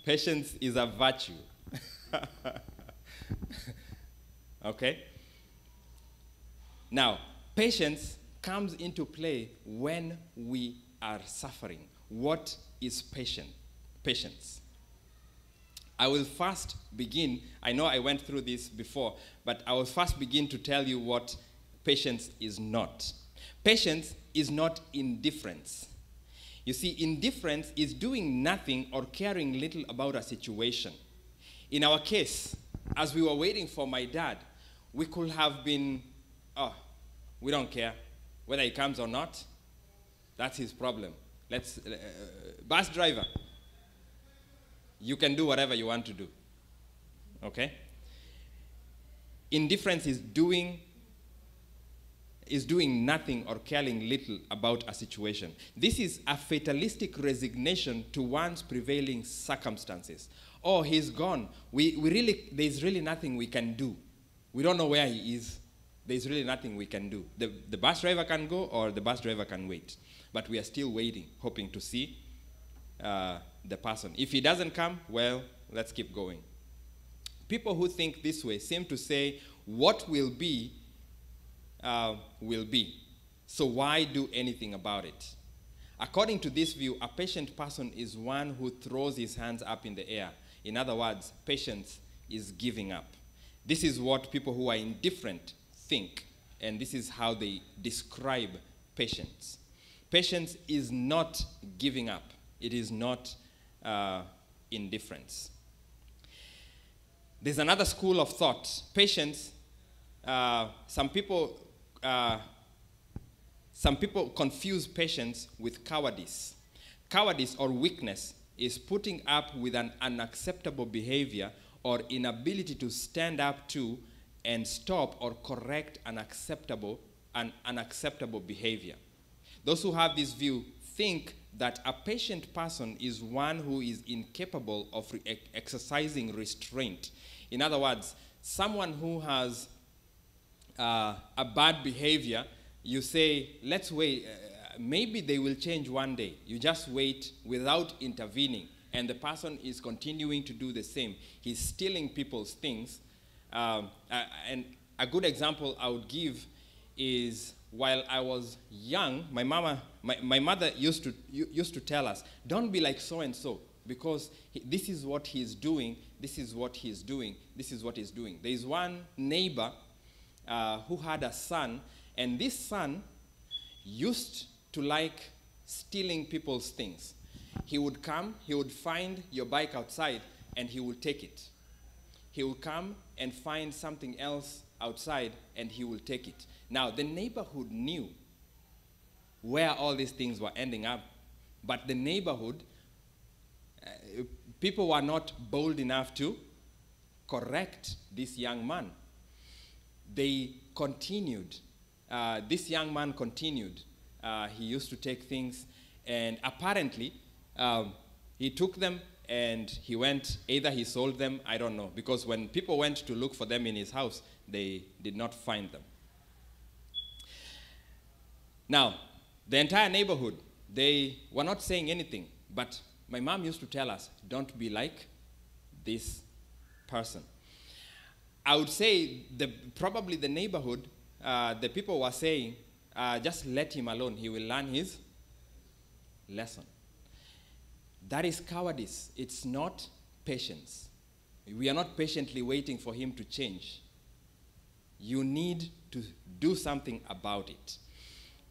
S6: Patience is a virtue. Okay? Now, patience comes into play when we are suffering. What is patience? I will first begin, I know I went through this before, but I will first begin to tell you what patience is not. Patience is not indifference. You see, indifference is doing nothing or caring little about a situation. In our case, as we were waiting for my dad, we could have been, we don't care. Whether he comes or not, that's his problem. Bus driver, you can do whatever you want to do. Okay? Indifference is doing nothing or caring little about a situation. This is a fatalistic resignation to one's prevailing circumstances. Oh, he's gone. There's really nothing we can do. We don't know where he is. There's really nothing we can do. The bus driver can go or the bus driver can wait. But we are still waiting, hoping to see the person. If he doesn't come, well, let's keep going. People who think this way seem to say, what will be, will be. So why do anything about it? According to this view, a patient person is one who throws his hands up in the air. In other words, patience is giving up. This is what people who are indifferent think, and this is how they describe patience. Patience is not giving up. It is not indifference. There's another school of thought. Patience, some people confuse patience with cowardice. Cowardice or weakness is putting up with an unacceptable behavior or inability to stand up to and stop or correct unacceptable behavior. Those who have this view think that a patient person is one who is incapable of exercising restraint. In other words, someone who has a bad behavior, you say, let's wait, maybe they will change one day. You just wait without intervening, and the person is continuing to do the same. He's stealing people's things. And a good example I would give is, while I was young, my mother used to tell us, don't be like so-and-so, because this is what he's doing, this is what he's doing, this is what he's doing. There is one neighbor who had a son, and this son used to like stealing people's things. He would come, he would find your bike outside, and he would take it. He would come and find something else outside, and he will take it. Now, the neighborhood knew where all these things were ending up, but the neighborhood, people were not bold enough to correct this young man. They continued. This young man continued. He used to take things, and apparently, he took them and he went, either he sold them, I don't know, because when people went to look for them in his house, they did not find them. Now, the entire neighborhood, they were not saying anything, but my mom used to tell us, don't be like this person. I would say probably the neighborhood, the people were saying, just let him alone, he will learn his lesson. That is cowardice. It's not patience. We are not patiently waiting for him to change. You need to do something about it.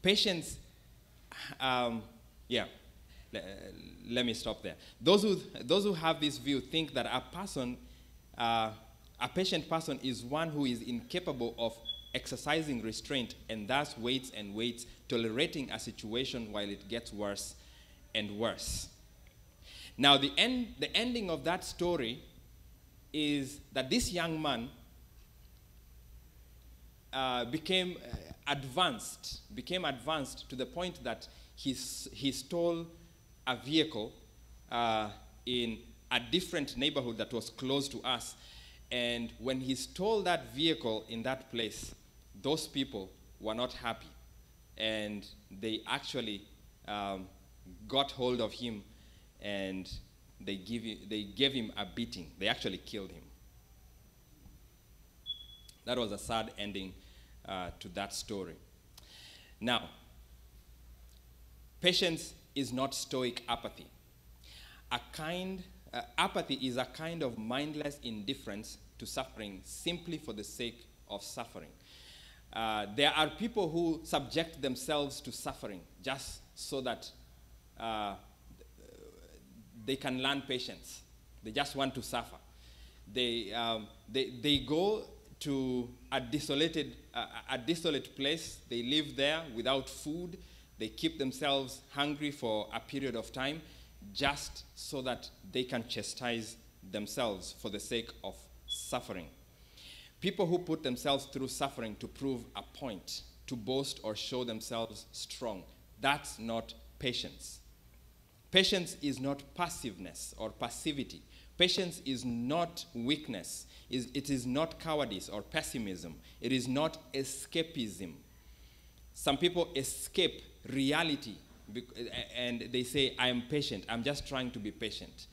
S6: Patience, let me stop there. Those who have this view think that a patient person is one who is incapable of exercising restraint and thus waits and waits, tolerating a situation while it gets worse and worse. Now, the ending of that story is that this young man became advanced to the point that he stole a vehicle in a different neighborhood that was close to us. And when he stole that vehicle in that place, those people were not happy. And they actually got hold of him, and they gave him a beating. They actually killed him. That was a sad ending to that story. Now, patience is not stoic apathy. Apathy is a kind of mindless indifference to suffering simply for the sake of suffering. There are people who subject themselves to suffering just so that they can learn patience. They just want to suffer. They go to a desolate place. They live there without food. They keep themselves hungry for a period of time just so that they can chastise themselves for the sake of suffering. People who put themselves through suffering to prove a point, to boast or show themselves strong, that's not patience. Patience is not passiveness or passivity. Patience is not weakness. It is not cowardice or pessimism. It is not escapism. Some people escape reality and they say, I am patient. I'm just trying to be patient.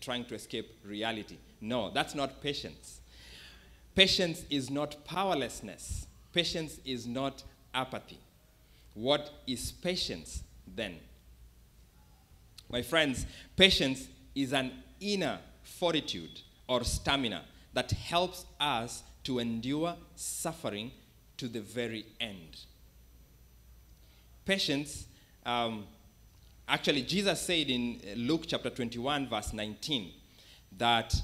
S6: Trying to escape reality. No, that's not patience. Patience is not powerlessness. Patience is not apathy. What is patience then? My friends, patience is an inner fortitude or stamina that helps us to endure suffering to the very end. Patience, actually Jesus said in Luke chapter 21 verse 19 that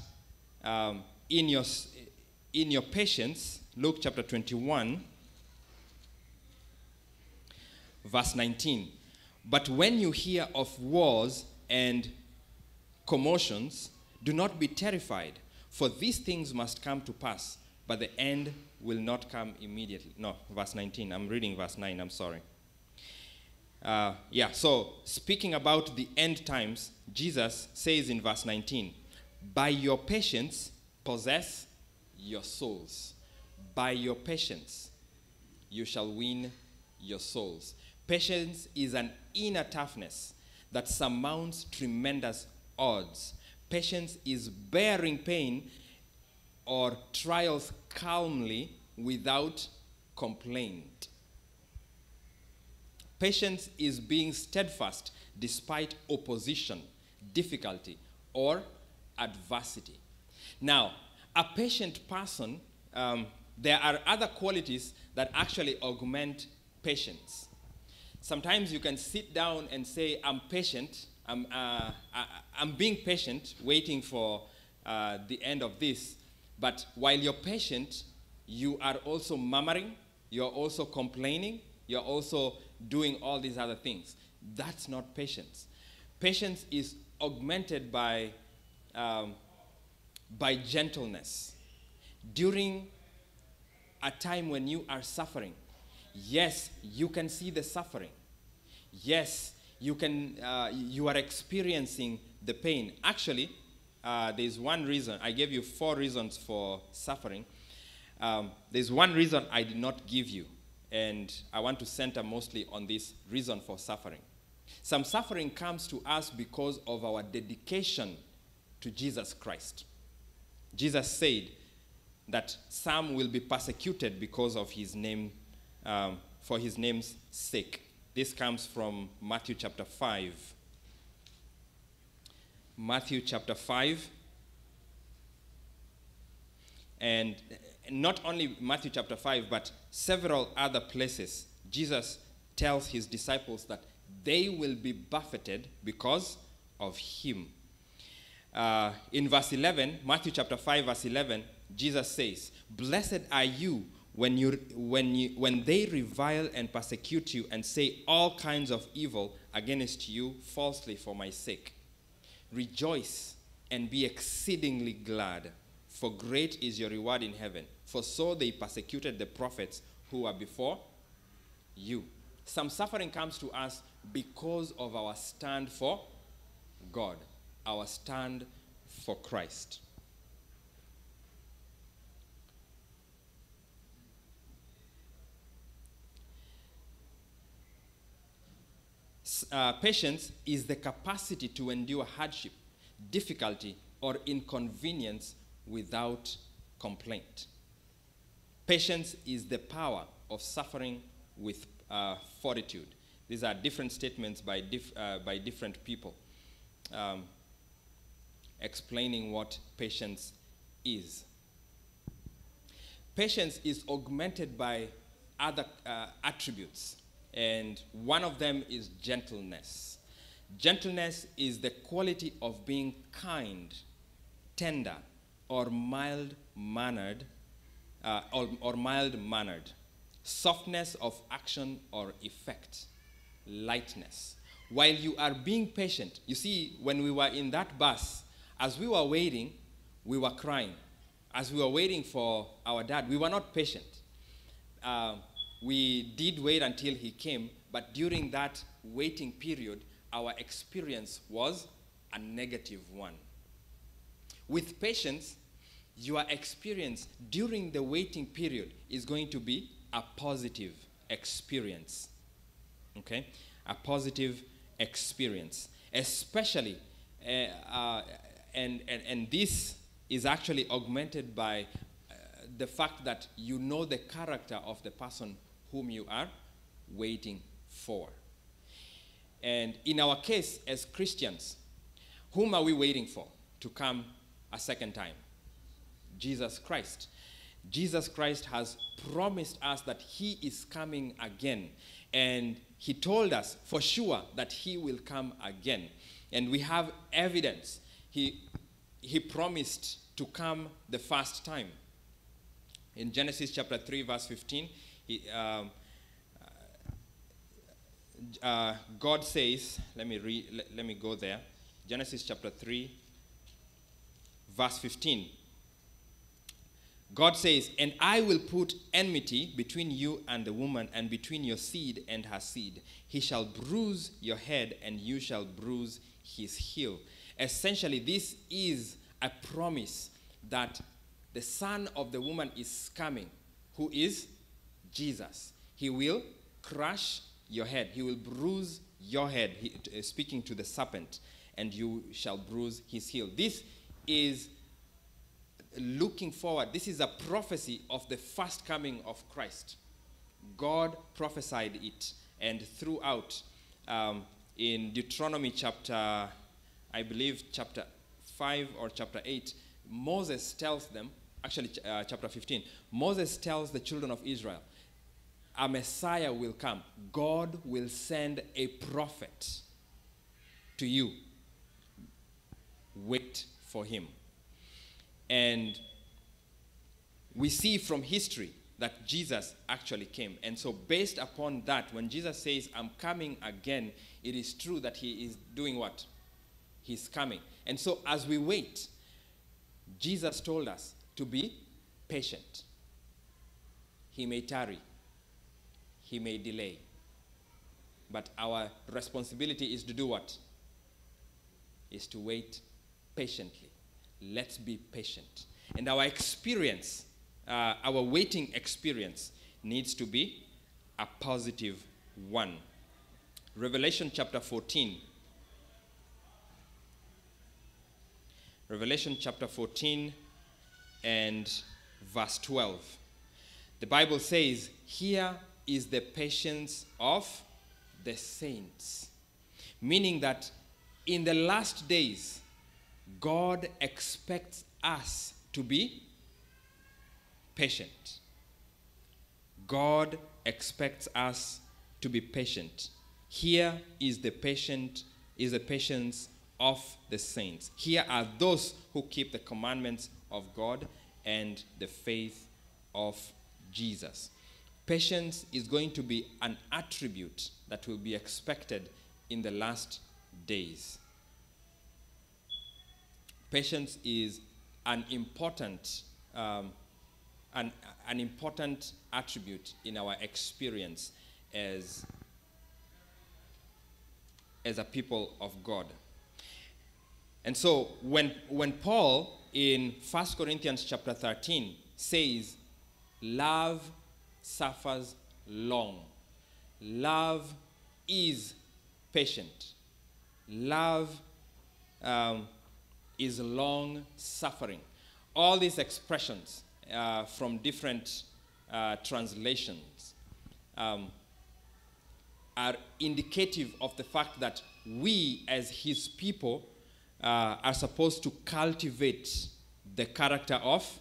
S6: in your patience, Luke chapter 21 verse 19, but when you hear of wars and commotions, do not be terrified, for these things must come to pass, but the end will not come immediately. No, verse 19. I'm reading verse 9. I'm sorry. So speaking about the end times, Jesus says in verse 19, by your patience, possess your souls. By your patience, you shall win your souls. Patience is an inner toughness that surmounts tremendous odds. Patience is bearing pain or trials calmly without complaint. Patience is being steadfast despite opposition, difficulty, or adversity. Now, a patient person, there are other qualities that actually augment patience. Sometimes you can sit down and say, I'm patient, I'm being patient, waiting for the end of this. But while you're patient, you are also murmuring, you're also complaining, you're also doing all these other things. That's not patience. Patience is augmented by gentleness. During a time when you are suffering, yes, you can see the suffering. Yes, you are experiencing the pain. Actually, there's one reason. I gave you 4 reasons for suffering. There's one reason I did not give you, and I want to center mostly on this reason for suffering. Some suffering comes to us because of our dedication to Jesus Christ. Jesus said that some will be persecuted because of his name, for his name's sake. This comes from Matthew chapter 5. Matthew chapter 5. And not only Matthew chapter 5, but several other places, Jesus tells his disciples that they will be buffeted because of him. In verse 11, Matthew chapter 5, verse 11, Jesus says, blessed are you when they revile and persecute you and say all kinds of evil against you falsely for my sake. Rejoice and be exceedingly glad, for great is your reward in heaven. For so they persecuted the prophets who were before you. Some suffering comes to us because of our stand for God, our stand for Christ. Patience is the capacity to endure hardship, difficulty, or inconvenience without complaint. Patience is the power of suffering with fortitude. These are different statements by different people explaining what patience is. Patience is augmented by other attributes, and one of them is gentleness. Gentleness is the quality of being kind, tender, or mild-mannered, softness of action or effect, lightness. While you are being patient, you see, when we were in that bus, as we were waiting, we were crying. as we were waiting for our dad, we were not patient. We did wait until he came, but during that waiting period, our experience was a negative one. With patience, your experience during the waiting period is going to be a positive experience. Okay? A positive experience. Especially, and this is actually augmented by the fact that you know the character of the person whom you are waiting for. And in our case, as Christians, whom are we waiting for to come a second time? Jesus Christ. Jesus Christ has promised us that he is coming again. And he told us for sure that he will come again. And we have evidence. He promised to come the first time. In Genesis chapter 3, verse 15, God says, let me go there. Genesis chapter 3, verse 15. God says, "And I will put enmity between you and the woman, and between your seed and her seed. He shall bruise your head, and you shall bruise his heel." Essentially, this is a promise that the son of the woman is coming, who is Jesus. He will crush your head. He will bruise your head, speaking to the serpent, and you shall bruise his heel. This is looking forward. This is a prophecy of the first coming of Christ. God prophesied it, and throughout in Deuteronomy chapter, I believe chapter 5 or chapter 8, Moses tells them, actually chapter 15, Moses tells the children of Israel, a Messiah will come. God will send a prophet to you. Wait for him. And we see from history that Jesus actually came. And so based upon that, when Jesus says, "I'm coming again," it is true that he is doing what? He's coming. And so as we wait, Jesus told us to be patient. He may tarry. He may delay. But our responsibility is to do what? Is to wait patiently. Let's be patient. And our experience, our waiting experience, needs to be a positive one. Revelation chapter 14. Revelation chapter 14 and verse 12. The Bible says, "Here is the patience of the saints." Meaning that in the last days, God expects us to be patient. God expects us to be patient. Here is the patience of the saints. Here are those who keep the commandments of God and the faith of Jesus. Patience is going to be an attribute that will be expected in the last days. Patience is an important attribute in our experience as a people of God. And so when Paul in 1 Corinthians chapter 13 says, "Love suffers long. Love is patient. Love is long suffering." All these expressions from different translations are indicative of the fact that we as his people are supposed to cultivate the character of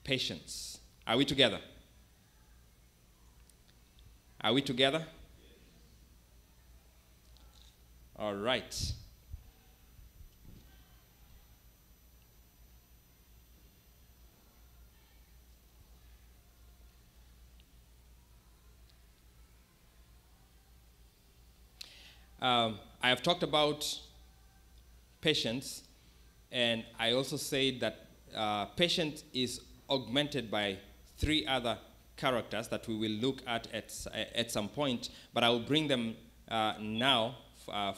S6: patience. Are we together? Are we together? All right. I have talked about patience, and I also said that patience is augmented by three other characters that we will look at some point, but I will bring them now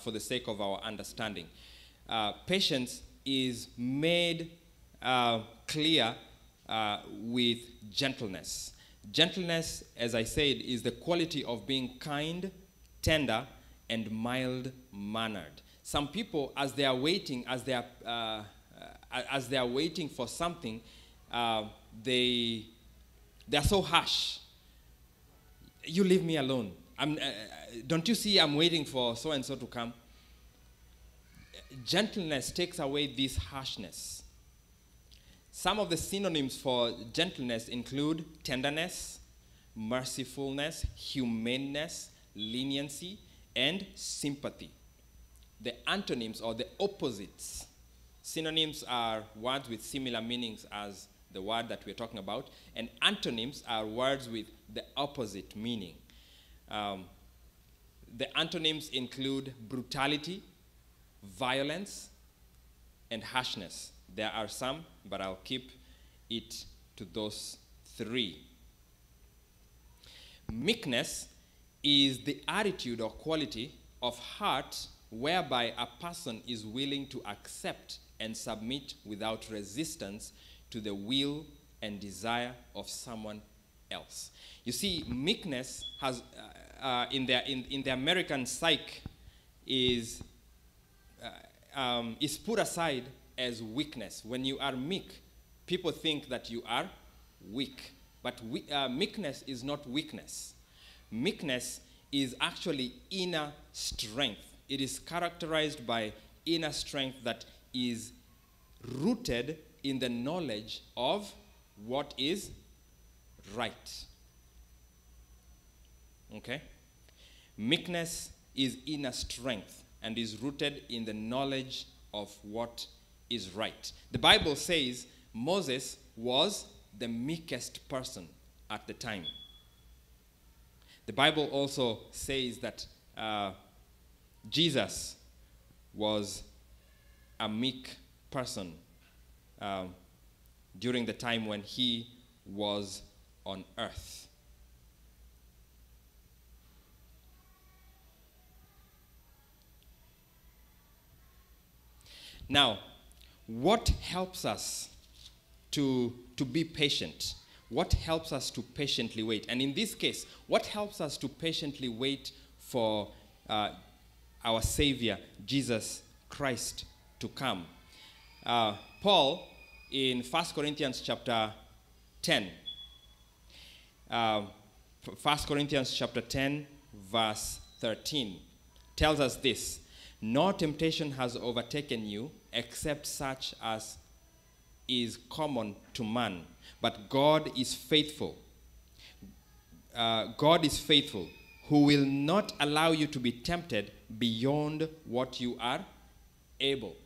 S6: for the sake of our understanding. Patience is made clear with gentleness. Gentleness, as I said, is the quality of being kind, tender, and mild-mannered. Some people, as they are waiting, as they are waiting for something, they are so harsh. You leave me alone. Don't you see I'm waiting for so-and-so to come? Gentleness takes away this harshness. Some of the synonyms for gentleness include tenderness, mercifulness, humaneness, leniency, and sympathy. The antonyms or the opposites. Synonyms are words with similar meanings as the word that we're talking about, and antonyms are words with the opposite meaning. The antonyms include brutality, violence, and harshness. There are some, but I'll keep it to those three. Meekness is the attitude or quality of heart whereby a person is willing to accept and submit without resistance to the will and desire of someone else. You see, meekness has, in the American psyche, is put aside as weakness. When you are meek, people think that you are weak. But meekness is not weakness. Meekness is actually inner strength. It is characterized by inner strength that is rooted in the knowledge of what is right. Okay? Meekness is inner strength and is rooted in the knowledge of what is right. The Bible says Moses was the meekest person at the time. The Bible also says that Jesus was a meek person during the time when he was on earth. Now, what helps us to be patient? What helps us to patiently wait? And in this case, what helps us to patiently wait for our Savior, Jesus Christ, to come? Paul, in 1 Corinthians chapter 10, 1 Corinthians chapter 10, verse 13, tells us this: "No temptation has overtaken you except such as is common to man. But God is faithful. God is faithful, who will not allow you to be tempted beyond what you are able.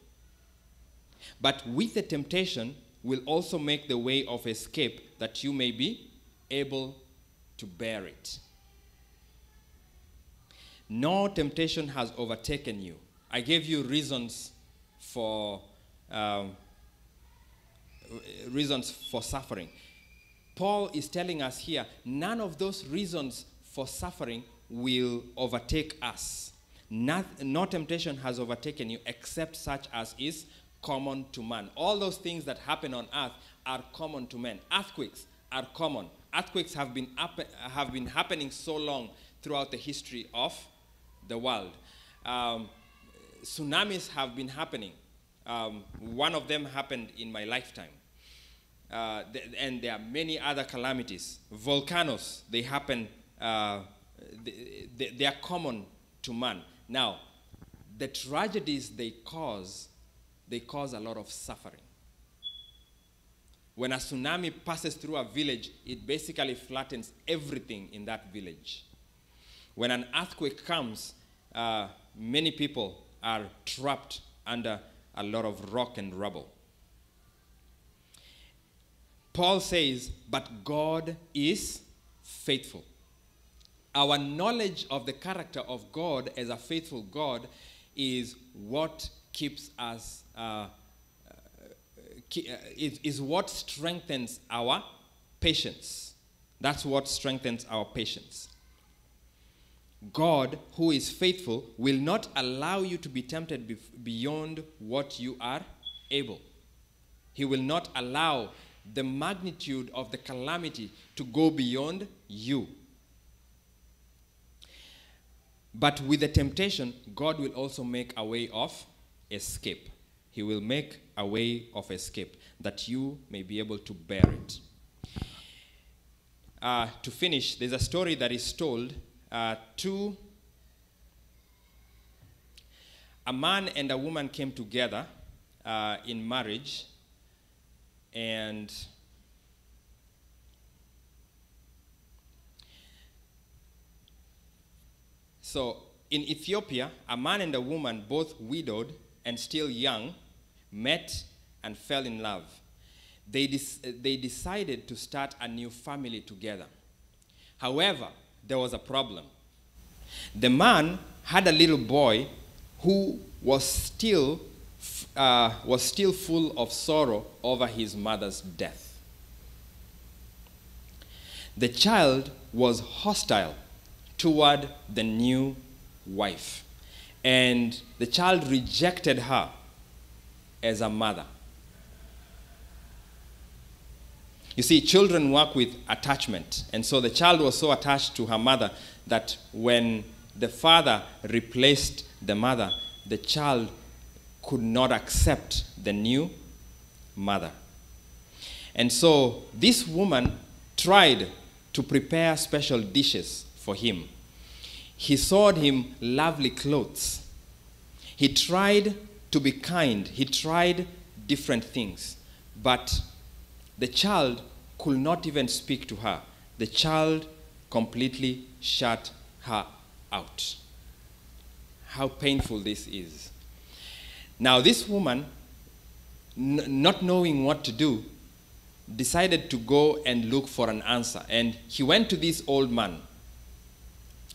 S6: But with the temptation will also make the way of escape, that you may be able to bear it." No temptation has overtaken you. I gave you reasons for suffering. Paul is telling us here, none of those reasons for suffering will overtake us. No temptation has overtaken you except such as is common to man. All those things that happen on earth are common to men. Earthquakes are common. Earthquakes have been happening so long throughout the history of the world. Tsunamis have been happening. One of them happened in my lifetime. And there are many other calamities. Volcanoes, they happen, they are common to man. Now, the tragedies they cause a lot of suffering. When a tsunami passes through a village, it basically flattens everything in that village. When an earthquake comes, many people are trapped under a lot of rock and rubble. Paul says, but God is faithful. Our knowledge of the character of God as a faithful God is what keeps us is what strengthens our patience. That's what strengthens our patience. God, who is faithful, will not allow you to be tempted beyond what you are able. He will not allow the magnitude of the calamity to go beyond you. But with the temptation, God will also make a way of escape. He will make a way of escape that you may be able to bear it. To finish, there's a story that is told. A man and a woman came together in marriage, and so in Ethiopia, a man and a woman, both widowed and still young, met and fell in love. They decided to start a new family together. However, there was a problem. The man had a little boy who was still full of sorrow over his mother's death. The child was hostile toward the new wife, and the child rejected her as a mother. You see, children work with attachment, and so the child was so attached to her mother that when the father replaced the mother, the child could not accept the new mother. And so this woman tried to prepare special dishes for him. He sewed him lovely clothes. He tried to be kind. He tried different things, but the child could not even speak to her. The child completely shut her out. How painful this is. Now this woman, not knowing what to do, decided to go and look for an answer. And he went to this old man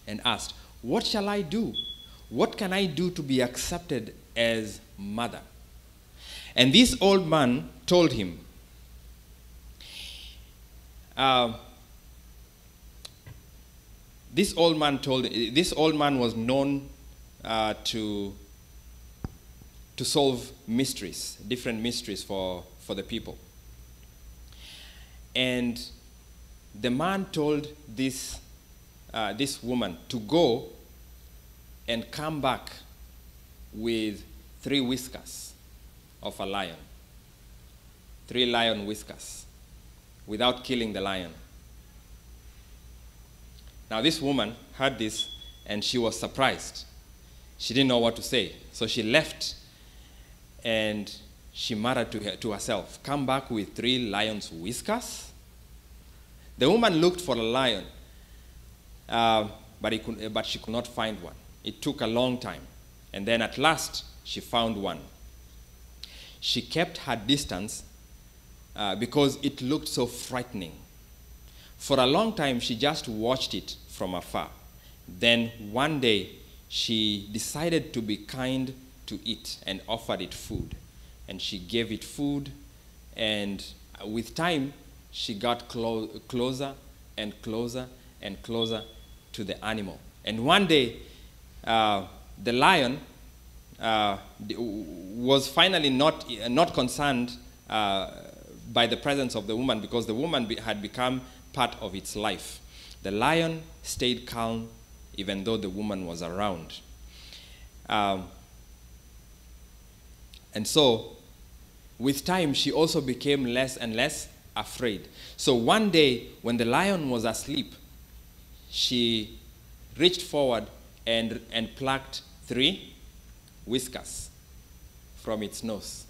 S6: and asked, "What shall I do? What can I do to be accepted as mother?" And this old man told him, this old man was known to solve mysteries, different mysteries for the people. And the man told this woman to go and come back with 3 whiskers of a lion, 3 lion whiskers, without killing the lion. Now this woman heard this and she was surprised. She didn't know what to say. So she left and she muttered to herself, "Come back with 3 lions' whiskers?" The woman looked for a lion, but she could not find one. It took a long time. And then at last she found one. She kept her distance because it looked so frightening. For a long time, she just watched it from afar. Then one day, she decided to be kind to it and offered it food. And she gave it food, and with time, she got closer and closer and closer to the animal. And one day, the lion was finally not concerned by the presence of the woman, because the woman had become part of its life. The lion stayed calm even though the woman was around. And so, with time, she also became less and less afraid. So one day, when the lion was asleep, she reached forward and plucked 3 whiskers from its nose,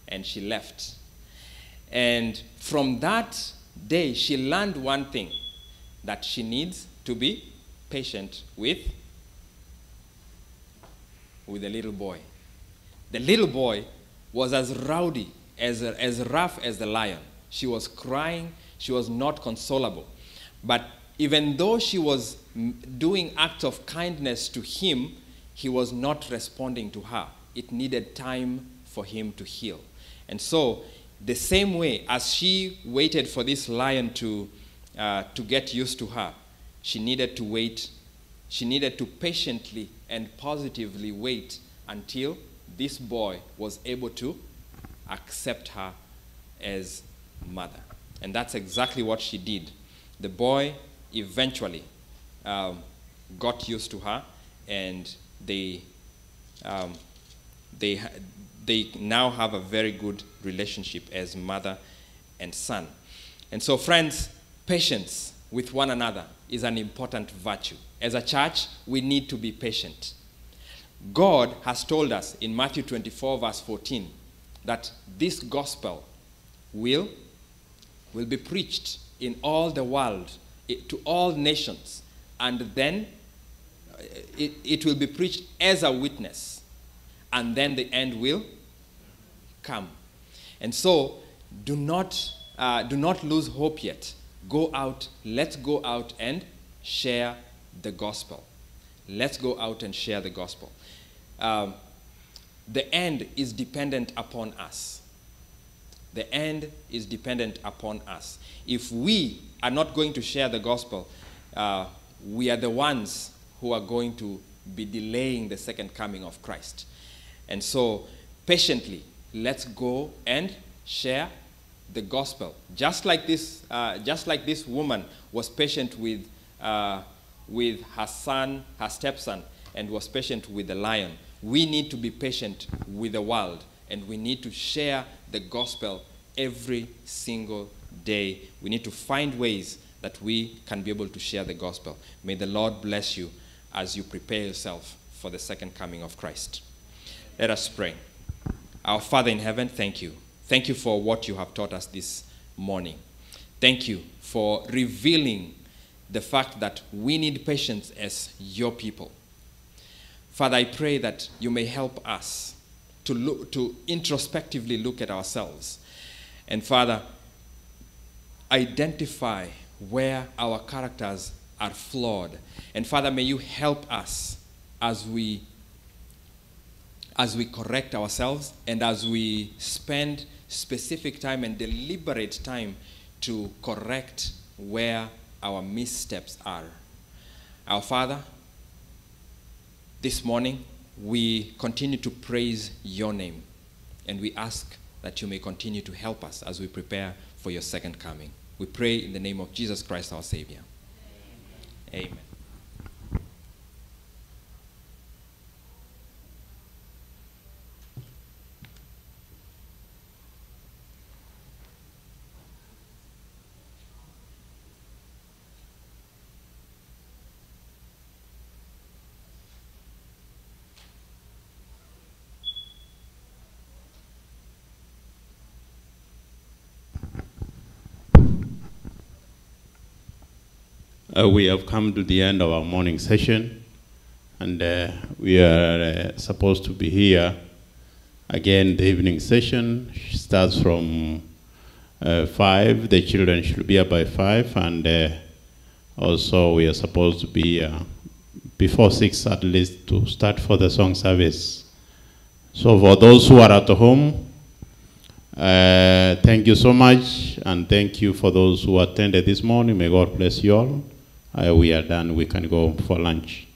S6: and she left. And from that day, she learned one thing, that she needs to be patient with the little boy. The little boy was as rowdy, as rough as the lion. She was crying. She was not consolable. But even though she was doing acts of kindness to him, he was not responding to her. It needed time for him to heal. And so the same way as she waited for this lion to get used to her, she needed to wait. She needed to patiently and positively wait until this boy was able to accept her as mother. And that's exactly what she did. The boy eventually got used to her, and they now have a very good relationship as mother and son. And so, friends, patience with one another is an important virtue. As a church, we need to be patient. God has told us in Matthew 24, verse 14, that this gospel will be preached in all the world, to all nations, and then it will be preached as a witness, and then the end will come. And so, do not lose hope yet. Go out, let's go out and share the gospel. Let's go out and share the gospel. The end is dependent upon us. The end is dependent upon us. If we are not going to share the gospel, we are the ones who are going to be delaying the second coming of Christ. And so, patiently, let's go and share the gospel. Just like this woman was patient with her son, her stepson, and was patient with the lion. We need to be patient with the world, and we need to share the gospel every single day. We need to find ways that we can be able to share the gospel. May the Lord bless you as you prepare yourself for the second coming of Christ. Let us pray. Our Father in heaven, thank you. Thank you for what you have taught us this morning. Thank you for revealing the fact that we need patience as your people. Father, I pray that you may help us to introspectively look at ourselves. And Father, identify where our characters are flawed. And Father, may you help us as we correct ourselves and as we spend specific time and deliberate time to correct where our missteps are. Our Father, this morning we continue to praise your name, and we ask that you may continue to help us as we prepare for your second coming. We pray in the name of Jesus Christ, our Savior. Amen.
S3: We have come to the end of our morning session, and we are supposed to be here again. The evening session starts from 5. The children should be here by 5, and also we are supposed to be before 6 at least to start for the song service. So for those who are at home, thank you so much, and thank you for those who attended this morning. May God bless you all. We are done. We can go for lunch.